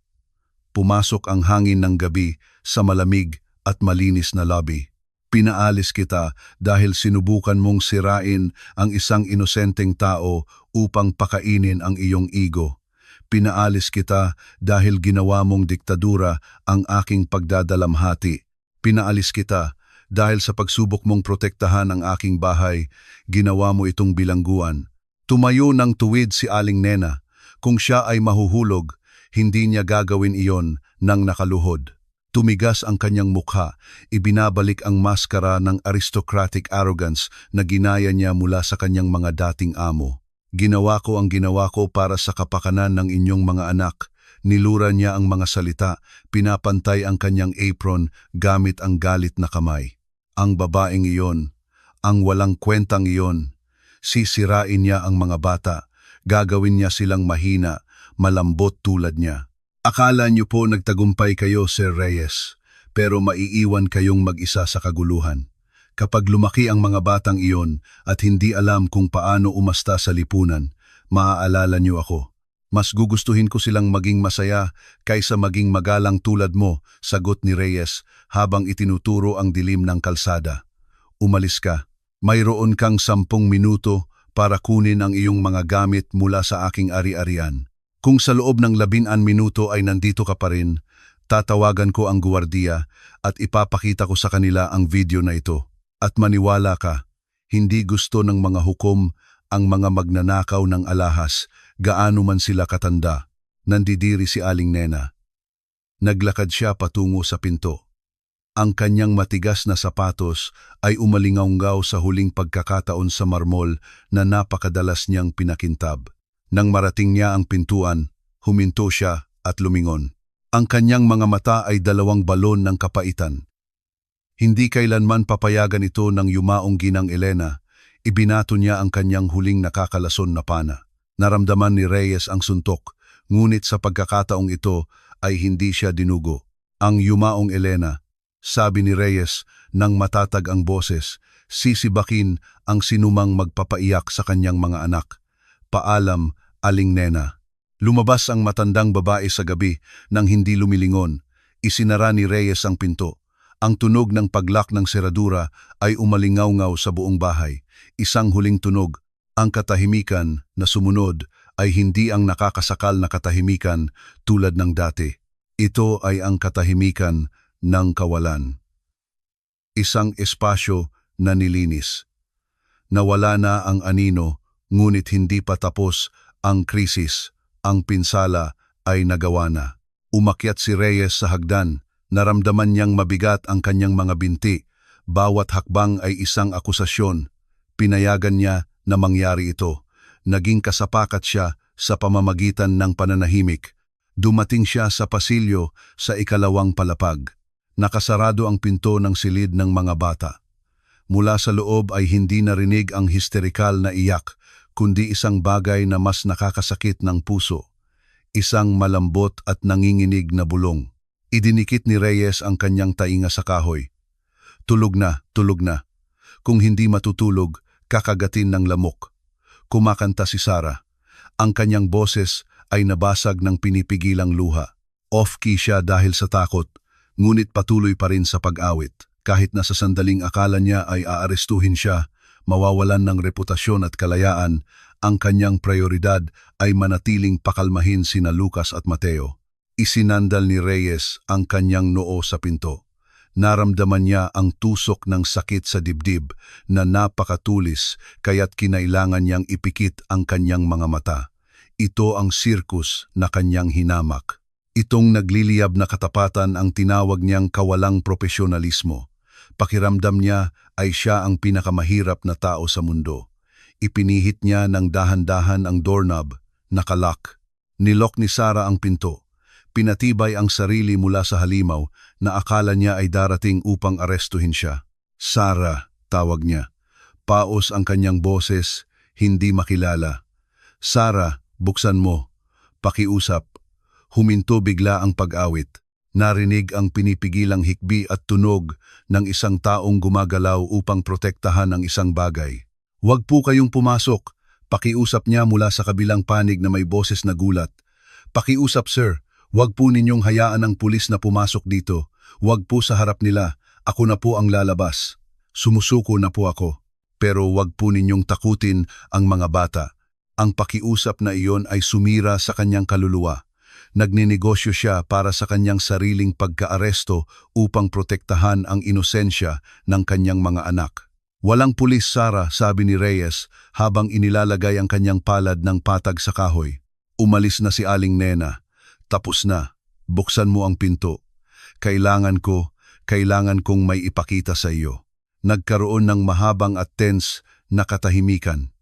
Pumasok ang hangin ng gabi sa malamig at malinis na lobby. Pinaalis kita dahil sinubukan mong sirain ang isang inosenteng tao upang pakainin ang iyong ego. Pinaalis kita dahil ginawa mong diktadura ang aking pagdadalamhati. Pinaalis kita dahil sa pagsubok mong protektahan ang aking bahay, ginawa mo itong bilangguan. Tumayo ng tuwid si Aling Nena. Kung siya ay mahuhulog, hindi niya gagawin iyon nang nakaluhod. Tumigas ang kanyang mukha, ibinabalik ang maskara ng aristocratic arrogance na ginaya niya mula sa kanyang mga dating amo. Ginawa ko ang ginawa ko para sa kapakanan ng inyong mga anak. Nilura niya ang mga salita, pinapantay ang kanyang apron gamit ang galit na kamay. Ang babaeng iyon, ang walang kwentang iyon, sisirain niya ang mga bata, gagawin niya silang mahina, malambot tulad niya. Akala niyo po nagtagumpay kayo, Sir Reyes, pero maiiwan kayong mag-isa sa kaguluhan. Kapag lumaki ang mga batang iyon at hindi alam kung paano umasta sa lipunan, maaalala niyo ako. Mas gugustuhin ko silang maging masaya kaysa maging magalang tulad mo, sagot ni Reyes habang itinuturo ang dilim ng kalsada. Umalis ka. Mayroon kang 10 minuto para kunin ang iyong mga gamit mula sa aking ari-arian. Kung sa loob ng 11 minuto ay nandito ka pa rin, tatawagan ko ang guwardiya at ipapakita ko sa kanila ang video na ito. At maniwala ka, hindi gusto ng mga hukom ang mga magnanakaw ng alahas, gaano man sila katanda. Nandidiri si Aling Nena. Naglakad siya patungo sa pinto. Ang kanyang matigas na sapatos ay umalingaw-ngaw sa huling pagkakataon sa marmol na napakadalas niyang pinakintab. Nang marating niya ang pintuan, huminto siya at lumingon. Ang kanyang mga mata ay 2 balon ng kapaitan. Hindi kailanman papayagan ito ng yumaong ginang Elena. Ibinato niya ang kanyang huling nakakalason na pana. Naramdaman ni Reyes ang suntok, ngunit sa pagkakataong ito ay hindi siya dinugo. Ang yumaong Elena, sabi ni Reyes nang matatag ang boses, sisibakin ang sinumang magpapaiyak sa kanyang mga anak. Paalam, Aling Nena. Lumabas ang matandang babae sa gabi nang hindi lumilingon. Isinara ni Reyes ang pinto. Ang tunog ng paglak ng seradura ay umalingaw-ngaw sa buong bahay. Isang huling tunog. Ang katahimikan na sumunod ay hindi ang nakakasakal na katahimikan tulad ng dati. Ito ay ang katahimikan ng kawalan. Isang espasyo na nilinis. Nawala na ang anino, ngunit hindi pa tapos ang krisis. Ang pinsala ay nagawa na. Umakyat si Reyes sa hagdan. Naramdaman niyang mabigat ang kanyang mga binti. Bawat hakbang ay isang akusasyon. Pinayagan niya na mangyari ito. Naging kasapakat siya sa pamamagitan ng pananahimik. Dumating siya sa pasilyo sa 2nd palapag. Nakasarado ang pinto ng silid ng mga bata. Mula sa loob ay hindi narinig ang histerikal na iyak, kundi isang bagay na mas nakakasakit ng puso. Isang malambot at nanginginig na bulong. Idinikit ni Reyes ang kanyang tainga sa kahoy. Tulog na, tulog na. Kung hindi matutulog, kakagatin ng lamok. Kumakanta si Sara. Ang kanyang boses ay nabasag ng pinipigilang luha. Off-key siya dahil sa takot, ngunit patuloy pa rin sa pag-awit. Kahit na sa sandaling akala niya ay aarestuhin siya, mawawalan ng reputasyon at kalayaan, ang kanyang prioridad ay manatiling pakalmahin sina Lucas at Mateo. Isinandal ni Reyes ang kanyang noo sa pinto. Naramdaman niya ang tusok ng sakit sa dibdib na napakatulis kaya't kinailangan niyang ipikit ang kanyang mga mata. Ito ang sirkus na kanyang hinamak. Itong nagliliyab na katapatan ang tinawag niyang kawalang profesionalismo. Pakiramdam niya ay siya ang pinakamahirap na tao sa mundo. Ipinihit niya ng dahan-dahan ang doorknob, nakalock. Nilock ni Sarah ang pinto. Pinatibay ang sarili mula sa halimaw na akala niya ay darating upang arestuhin siya. Sarah, tawag niya. Paos ang kanyang boses, hindi makilala. Sarah, buksan mo. Pakiusap. Huminto bigla ang pag-awit. Narinig ang pinipigilang hikbi at tunog ng isang taong gumagalaw upang protektahan ang isang bagay. Huwag po kayong pumasok. Pakiusap niya mula sa kabilang panig na may boses na gulat. Pakiusap, sir. Huwag po ninyong hayaan ang pulis na pumasok dito. Huwag po sa harap nila. Ako na po ang lalabas. Sumusuko na po ako. Pero huwag po ninyong takutin ang mga bata. Ang pakiusap na iyon ay sumira sa kanyang kaluluwa. Nagninegosyo siya para sa kanyang sariling pagkaaresto upang protektahan ang inosensya ng kanyang mga anak. Walang pulis, Sarah, sabi ni Reyes habang inilalagay ang kanyang palad ng patag sa kahoy. Umalis na si Aling Nena. Tapos na. Buksan mo ang pinto. Kailangan kong may ipakita sa iyo. Nagkaroon ng mahabang at tense na katahimikan.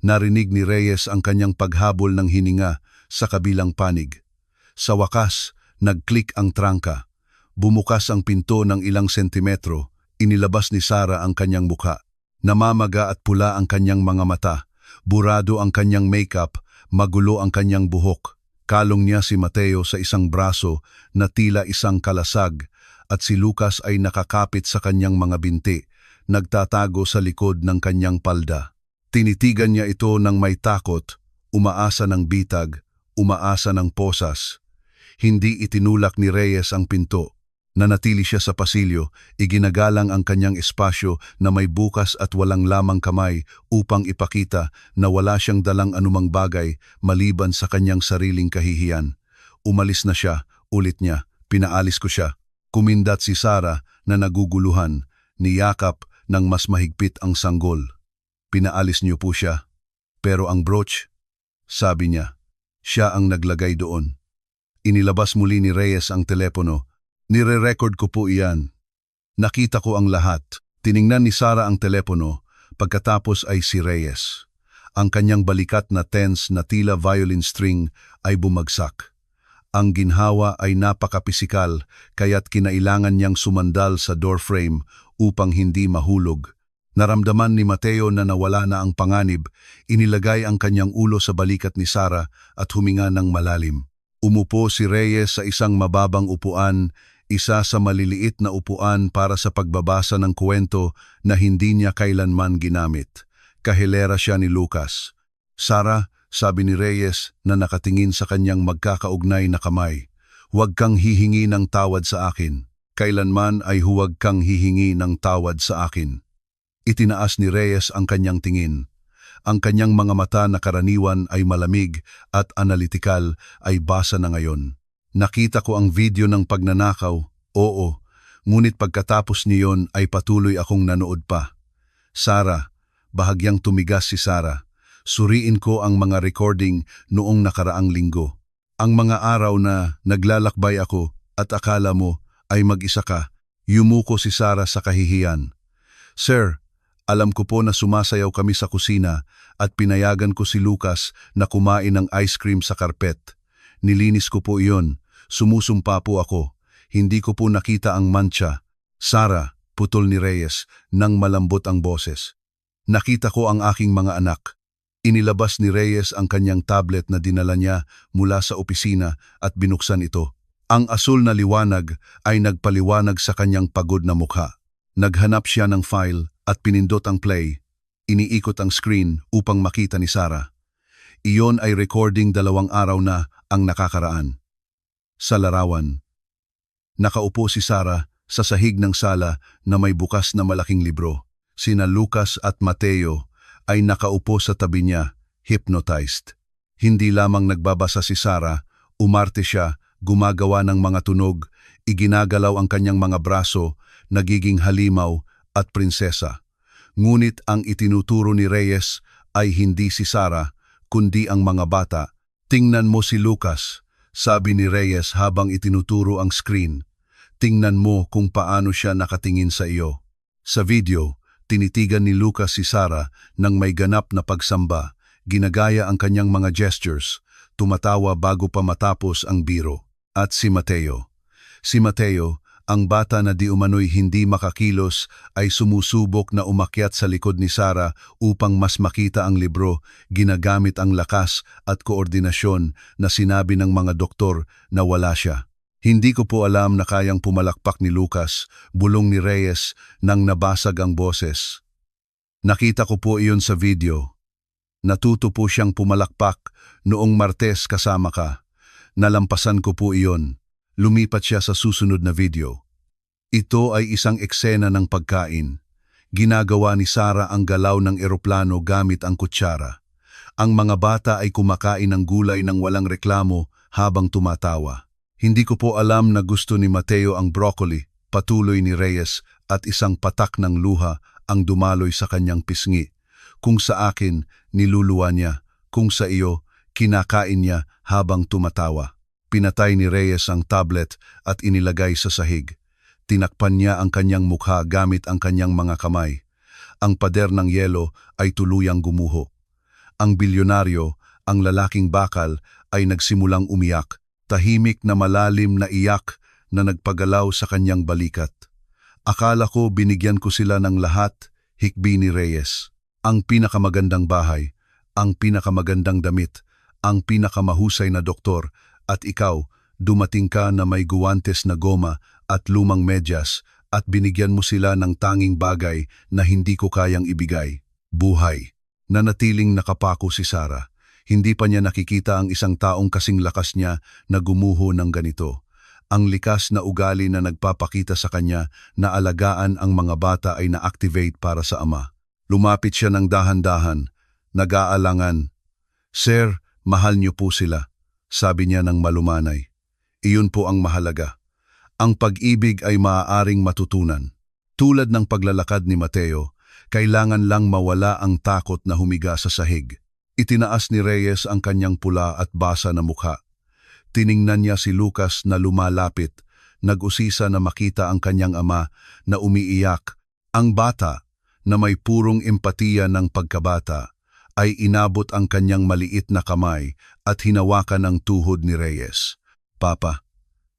Narinig ni Reyes ang kanyang paghabol ng hininga sa kabilang panig. Sa wakas, nag-click ang trangka. Bumukas ang pinto ng ilang sentimetro. Inilabas ni Sarah ang kanyang mukha. Namamaga at pula ang kanyang mga mata. Burado ang kanyang makeup, magulo ang kanyang buhok. Kalong niya si Mateo sa isang braso na tila isang kalasag at si Lucas ay nakakapit sa kanyang mga binti, nagtatago sa likod ng kanyang palda. Tinitigan niya ito ng may takot, umaasa ng bitag, umaasa ng posas. Hindi itinulak ni Reyes ang pinto. Nanatili siya sa pasilyo, iginagalang ang kanyang espasyo na may bukas at walang lamang kamay upang ipakita na wala siyang dalang anumang bagay maliban sa kanyang sariling kahihiyan. Umalis na siya, ulit niya, pinaalis ko siya. Kumindat si Sarah na naguguluhan, niyakap ng mas mahigpit ang sanggol. Pinaalis niyo po siya. Pero ang brooch, sabi niya, siya ang naglagay doon. Inilabas muli ni Reyes ang telepono. Nire-record ko po iyan. Nakita ko ang lahat. Tiningnan ni Sarah ang telepono, pagkatapos ay si Reyes. Ang kanyang balikat na tense na tila violin string ay bumagsak. Ang ginhawa ay napakapisikal kaya't kinailangan niyang sumandal sa doorframe upang hindi mahulog. Naramdaman ni Mateo na nawala na ang panganib, inilagay ang kanyang ulo sa balikat ni Sarah at huminga ng malalim. Umupo si Reyes sa isang mababang upuan, isa sa maliliit na upuan para sa pagbabasa ng kwento na hindi niya kailanman ginamit. Kahilera siya ni Lucas. Sarah, sabi ni Reyes na nakatingin sa kanyang magkakaugnay na kamay, huwag kang hihingi ng tawad sa akin. Kailanman ay huwag kang hihingi ng tawad sa akin. Itinaas ni Reyes ang kanyang tingin. Ang kanyang mga mata na karaniwan ay malamig at analitikal ay basa na ngayon. Nakita ko ang video ng pagnanakaw, oo, ngunit pagkatapos niyon ay patuloy akong nanood pa. Sarah, bahagyang tumigas si Sarah. Suriin ko ang mga recording noong nakaraang linggo. Ang mga araw na naglalakbay ako at akala mo ay mag-isa ka, yumuko si Sarah sa kahihiyan. Sir, alam ko po na sumasayaw kami sa kusina at pinayagan ko si Lucas na kumain ng ice cream sa karpet. Nilinis ko po iyon. Sumusumpa po ako. Hindi ko po nakita ang mancha. Sarah, putol ni Reyes nang malambot ang boses. Nakita ko ang aking mga anak. Inilabas ni Reyes ang kanyang tablet na dinala niya mula sa opisina at binuksan ito. Ang asul na liwanag ay nagpaliwanag sa kanyang pagod na mukha. Naghanap siya ng file at pinindot ang play. Iniikot ang screen upang makita ni Sarah. Iyon ay recording 2 araw na ang nakakaraan. Sa larawan, nakaupo si Sarah sa sahig ng sala na may bukas na malaking libro. Sina Lucas at Mateo ay nakaupo sa tabi niya, hypnotized. Hindi lamang nagbabasa si Sarah, umarte siya, gumagawa ng mga tunog, iginagalaw ang kanyang mga braso, nagiging halimaw at prinsesa. Ngunit ang itinuturo ni Reyes ay hindi si Sarah, kundi ang mga bata. Tingnan mo si Lucas, sabi ni Reyes habang itinuturo ang screen. Tingnan mo kung paano siya nakatingin sa iyo. Sa video, Tinitigan ni Lucas si Sarah nang may ganap na pagsamba, ginagaya ang kanyang mga gestures, tumatawa bago pa matapos ang biro. At si Mateo. Si Mateo, ang bata na di umano'y hindi makakilos, ay sumusubok na umakyat sa likod ni Sarah upang mas makita ang libro, ginagamit ang lakas at koordinasyon na sinabi ng mga doktor na wala siya. Hindi ko po alam na kayang pumalakpak ni Lucas, bulong ni Reyes nang nabasag ang boses. Nakita ko po iyon sa video. Natuto po siyang pumalakpak noong Martes kasama ka. Nalampasan ko po iyon. Lumipat siya sa susunod na video. Ito ay isang eksena ng pagkain. Ginagawa ni Sarah ang galaw ng eroplano gamit ang kutsara. Ang mga bata ay kumakain ng gulay ng walang reklamo habang tumatawa. Hindi ko po alam na gusto ni Mateo ang broccoli, patuloy ni Reyes, at isang patak ng luha ang dumaloy sa kanyang pisngi. Kung sa akin, niluluwa niya. Kung sa iyo, kinakain niya habang tumatawa. Pinatay ni Reyes ang tablet at inilagay sa sahig. Tinakpan niya ang kanyang mukha gamit ang kanyang mga kamay. Ang pader ng yelo ay tuluyang gumuho. Ang bilyonaryo, ang lalaking bakal, ay nagsimulang umiyak. Tahimik na malalim na iyak na nagpagalaw sa kanyang balikat. Akala ko binigyan ko sila ng lahat, hikbi ni Reyes. Ang pinakamagandang bahay, ang pinakamagandang damit, ang pinakamahusay na doktor, at ikaw, dumating ka na may guwantes na goma at lumang medyas at binigyan mo sila ng tanging bagay na hindi ko kayang ibigay. Buhay. Nanatiling nakapako si Sarah. Hindi pa niya nakikita ang isang taong kasing lakas niya na gumuho ng ganito. Ang likas na ugali na nagpapakita sa kanya na alagaan ang mga bata ay na-activate para sa ama. Lumapit siya ng dahan-dahan, nag-aalangan. Sir, mahal niyo po sila, sabi niya ng malumanay. Iyon po ang mahalaga. Ang pag-ibig ay maaaring matutunan. Tulad ng paglalakad ni Mateo, kailangan lang mawala ang takot na humiga sa sahig. Itinaas ni Reyes ang kanyang pula at basa na mukha. Tiningnan niya si Lucas na lumalapit, nag-usisa na makita ang kanyang ama na umiiyak. Ang bata, na may purong empatiya ng pagkabata, ay inabot ang kanyang maliit na kamay at hinawakan ang tuhod ni Reyes. Papa,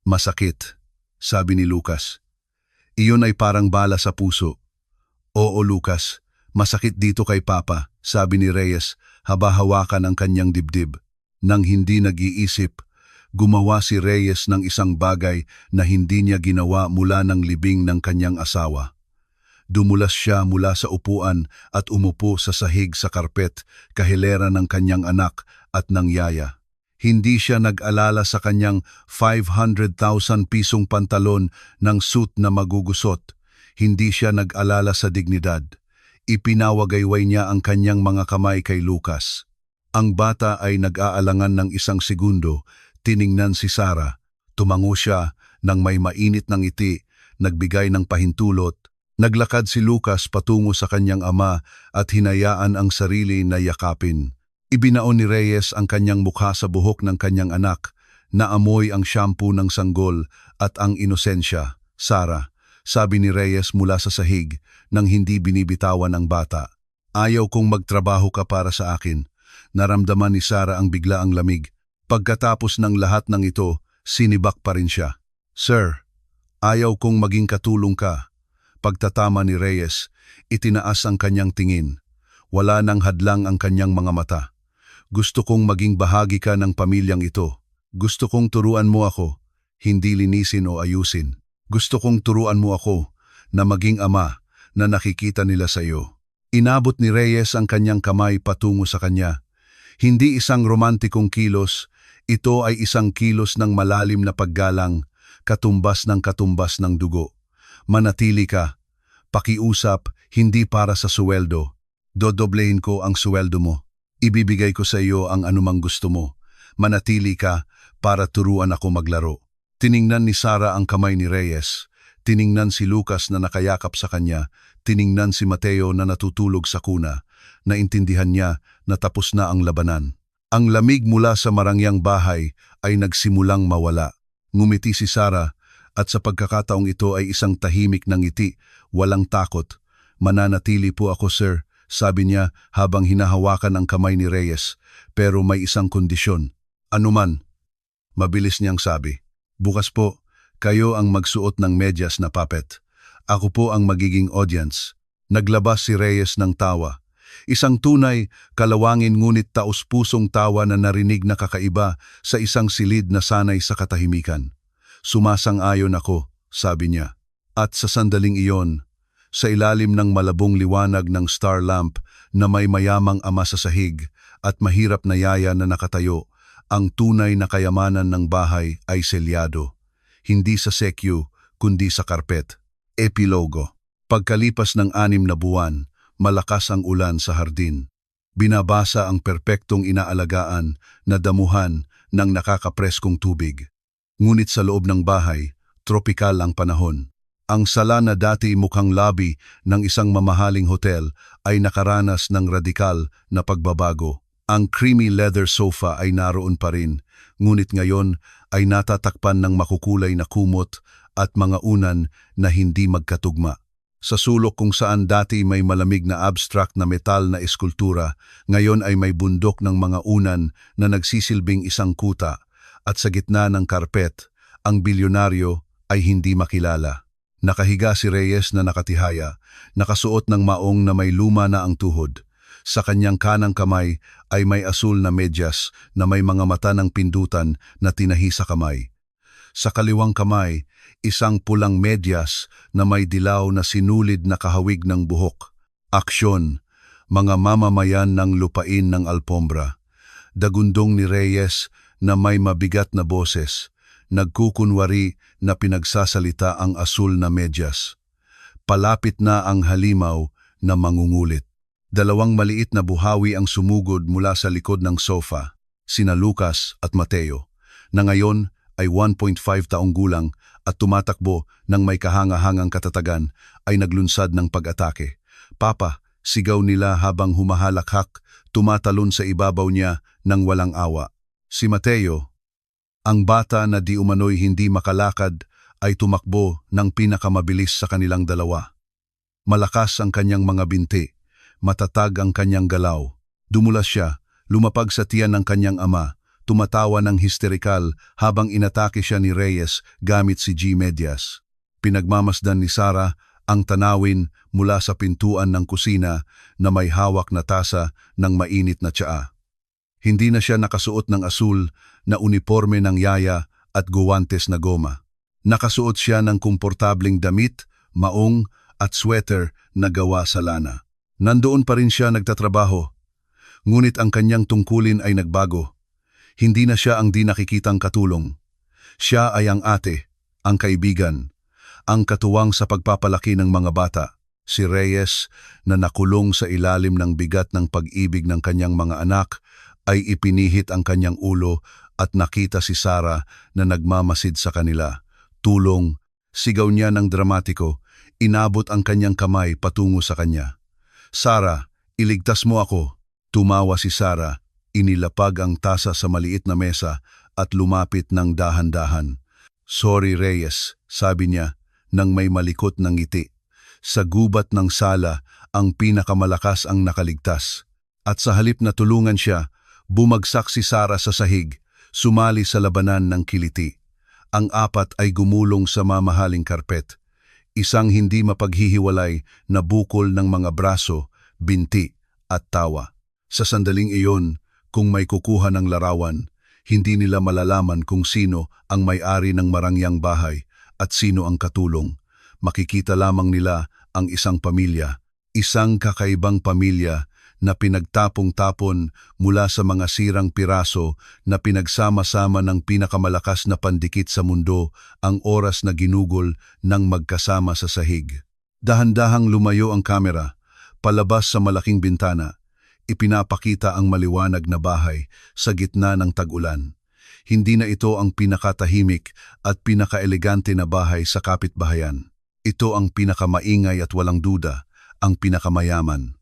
masakit, sabi ni Lucas. Iyon ay parang bala sa puso. Oo, Lucas, masakit dito kay Papa, sabi ni Reyes, habahawakan ang kanyang dibdib. Nang hindi nag-iisip, gumawa si Reyes ng isang bagay na hindi niya ginawa mula ng libing ng kanyang asawa. Dumulas siya mula sa upuan at umupo sa sahig sa karpet, kahilera ng kanyang anak at ng yaya. Hindi siya nag-alala sa kanyang 500,000 pisong pantalon ng suit na magugusot. Hindi siya nag-alala sa dignidad. Ipinawagayway niya ang kanyang mga kamay kay Lucas. Ang bata ay nag-aalangan ng isang segundo, tiningnan si Sarah. Tumango siya nang may mainit ng ngiti, nagbigay ng pahintulot. Naglakad si Lucas patungo sa kanyang ama at hinayaan ang sarili na yakapin. Ibinaon ni Reyes ang kanyang mukha sa buhok ng kanyang anak, naamoy ang shampoo ng sanggol at ang inosensya. Sarah, sabi ni Reyes mula sa sahig nang hindi binibitawan ang bata. Ayaw kong magtrabaho ka para sa akin. Naramdaman ni Sarah ang biglaang lamig. Pagkatapos ng lahat ng ito, sinibak pa rin siya. Sir, ayaw kong maging katulong ka. Pagtatama ni Reyes, itinaas ang kanyang tingin. Wala nang hadlang ang kanyang mga mata. Gusto kong maging bahagi ka ng pamilyang ito. Gusto kong turuan mo ako, hindi linisin o ayusin. Gusto kong turuan mo ako na maging ama na nakikita nila sa iyo. Inabot ni Reyes ang kanyang kamay patungo sa kanya. Hindi isang romantikong kilos, ito ay isang kilos ng malalim na paggalang, katumbas ng dugo. Manatili ka. Pakiusap, hindi para sa suweldo. Dodoblehin ko ang suweldo mo. Ibibigay ko sa iyo ang anumang gusto mo. Manatili ka para turuan ako maglaro. Tiningnan ni Sarah ang kamay ni Reyes. Tiningnan si Lucas na nakayakap sa kanya. Tiningnan si Mateo na natutulog sa kuna. Naintindihan niya na tapos na ang labanan. Ang lamig mula sa marangyang bahay ay nagsimulang mawala. Ngumiti si Sarah. At sa pagkakataong ito ay isang tahimik na ngiti, walang takot, Mananatili po ako, sir, sabi niya habang hinahawakan ang kamay ni Reyes, pero may isang kondisyon. Ano man? Mabilis niyang sabi. Bukas po, kayo ang magsuot ng medyas na puppet. Ako po ang magiging audience. Naglabas si Reyes ng tawa. Isang tunay, kalawangin ngunit taos-pusong tawa na narinig na kakaiba sa isang silid na sanay sa katahimikan. Sumasang-ayon ako, sabi niya. At sa sandaling iyon, sa ilalim ng malabong liwanag ng star lamp na may mayamang ama sa sahig at mahirap na yaya na nakatayo, ang tunay na kayamanan ng bahay ay selyado. Hindi sa sekyu, kundi sa karpet. Epilogo. Pagkalipas ng 6 na buwan, malakas ang ulan sa hardin. Binabasa ang perpektong inaalagaan na damuhan ng nakakapreskong tubig. Ngunit sa loob ng bahay, tropikal ang panahon. Ang sala na dati mukhang lobby ng isang mamahaling hotel ay nakaranas ng radikal na pagbabago. Ang creamy leather sofa ay naroon pa rin, ngunit ngayon ay natatakpan ng makukulay na kumot at mga unan na hindi magkatugma. Sa sulok kung saan dati may malamig na abstract na metal na eskultura, ngayon ay may bundok ng mga unan na nagsisilbing isang kuta, at sa gitna ng karpet, ang bilyonaryo ay hindi makilala. Nakahiga si Reyes na nakatihaya, nakasuot ng maong na may luma na ang tuhod. Sa kanyang kanang kamay ay may asul na medyas na may mga mata ng pindutan na tinahi sa kamay. Sa kaliwang kamay, isang pulang medyas na may dilaw na sinulid na kahawig ng buhok. Aksyon, mga mamamayan ng lupain ng Alpombra. Dagundong ni Reyes na may mabigat na boses, nagkukunwari na pinagsasalita ang asul na medyas. Palapit na ang halimaw na mangungulit. 2 maliit na buhawi ang sumugod mula sa likod ng sofa, sina Lucas at Mateo, na ngayon ay 1.5 taong gulang at tumatakbo ng may kahanga-hangang katatagan ay naglunsad ng pag-atake. Papa, sigaw nila habang humahalakhak, tumatalon sa ibabaw niya ng walang awa. Si Mateo, ang bata na di umano'y hindi makalakad, ay tumakbo ng pinakamabilis sa kanilang dalawa. Malakas ang kanyang mga binti, matatag ang kanyang galaw. Dumulas siya, lumapag sa tiyan ng kanyang ama, tumatawa ng histerikal habang inatake siya ni Reyes gamit si G. Medyas. Pinagmamasdan ni Sara ang tanawin mula sa pintuan ng kusina na may hawak na tasa ng mainit na tsaa. Hindi na siya nakasuot ng asul na uniforme ng yaya at guwantes na goma. Nakasuot siya ng komportabling damit, maong at sweater na gawa sa lana. Nandoon pa rin siya nagtatrabaho, ngunit ang kanyang tungkulin ay nagbago. Hindi na siya ang di nakikitang katulong. Siya ay ang ate, ang kaibigan, ang katuwang sa pagpapalaki ng mga bata. Si Reyes na nakulong sa ilalim ng bigat ng pag-ibig ng kanyang mga anak ay ipinihit ang kanyang ulo at nakita si Sara na nagmamasid sa kanila. Tulong, sigaw niya ng dramatiko, inabot ang kanyang kamay patungo sa kanya. Sara, iligtas mo ako. Tumawa si Sara. Inilapag ang tasa sa maliit na mesa at lumapit ng dahan-dahan. Sorry Reyes, sabi niya nang may malikot ng ngiti. Sa gubat ng sala, ang pinakamalakas ang nakaligtas. At sa halip na tulungan siya, bumagsak si Sara sa sahig, sumali sa labanan ng kiliti. Ang apat ay gumulong sa mamahaling karpet. Isang hindi mapaghihiwalay na bukol ng mga braso, binti at tawa. Sa sandaling iyon, kung may kukuha ng larawan, hindi nila malalaman kung sino ang may-ari ng marangyang bahay at sino ang katulong. Makikita lamang nila ang isang pamilya, isang kakaibang pamilya na pinagtapong-tapon mula sa mga sirang piraso na pinagsama-sama ng pinakamalakas na pandikit sa mundo ang oras na ginugol ng magkasama sa sahig. Dahan-dahang lumayo ang kamera, palabas sa malaking bintana. Ipinapakita ang maliwanag na bahay sa gitna ng tag-ulan. Hindi na ito ang pinakatahimik at pinakaelegante na bahay sa kapitbahayan. Ito ang pinakamaingay at walang duda, ang pinakamayaman.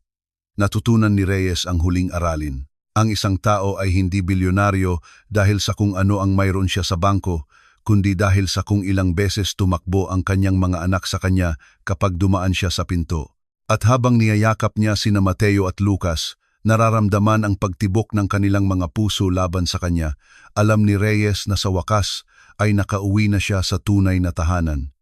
Natutunan ni Reyes ang huling aralin. Ang isang tao ay hindi bilyonaryo dahil sa kung ano ang mayroon siya sa bangko, kundi dahil sa kung ilang beses tumakbo ang kanyang mga anak sa kanya kapag dumaan siya sa pinto. At habang niyayakap niya sina Mateo at Lucas, nararamdaman ang pagtibok ng kanilang mga puso laban sa kanya. Alam ni Reyes na sa wakas ay nakauwi na siya sa tunay na tahanan.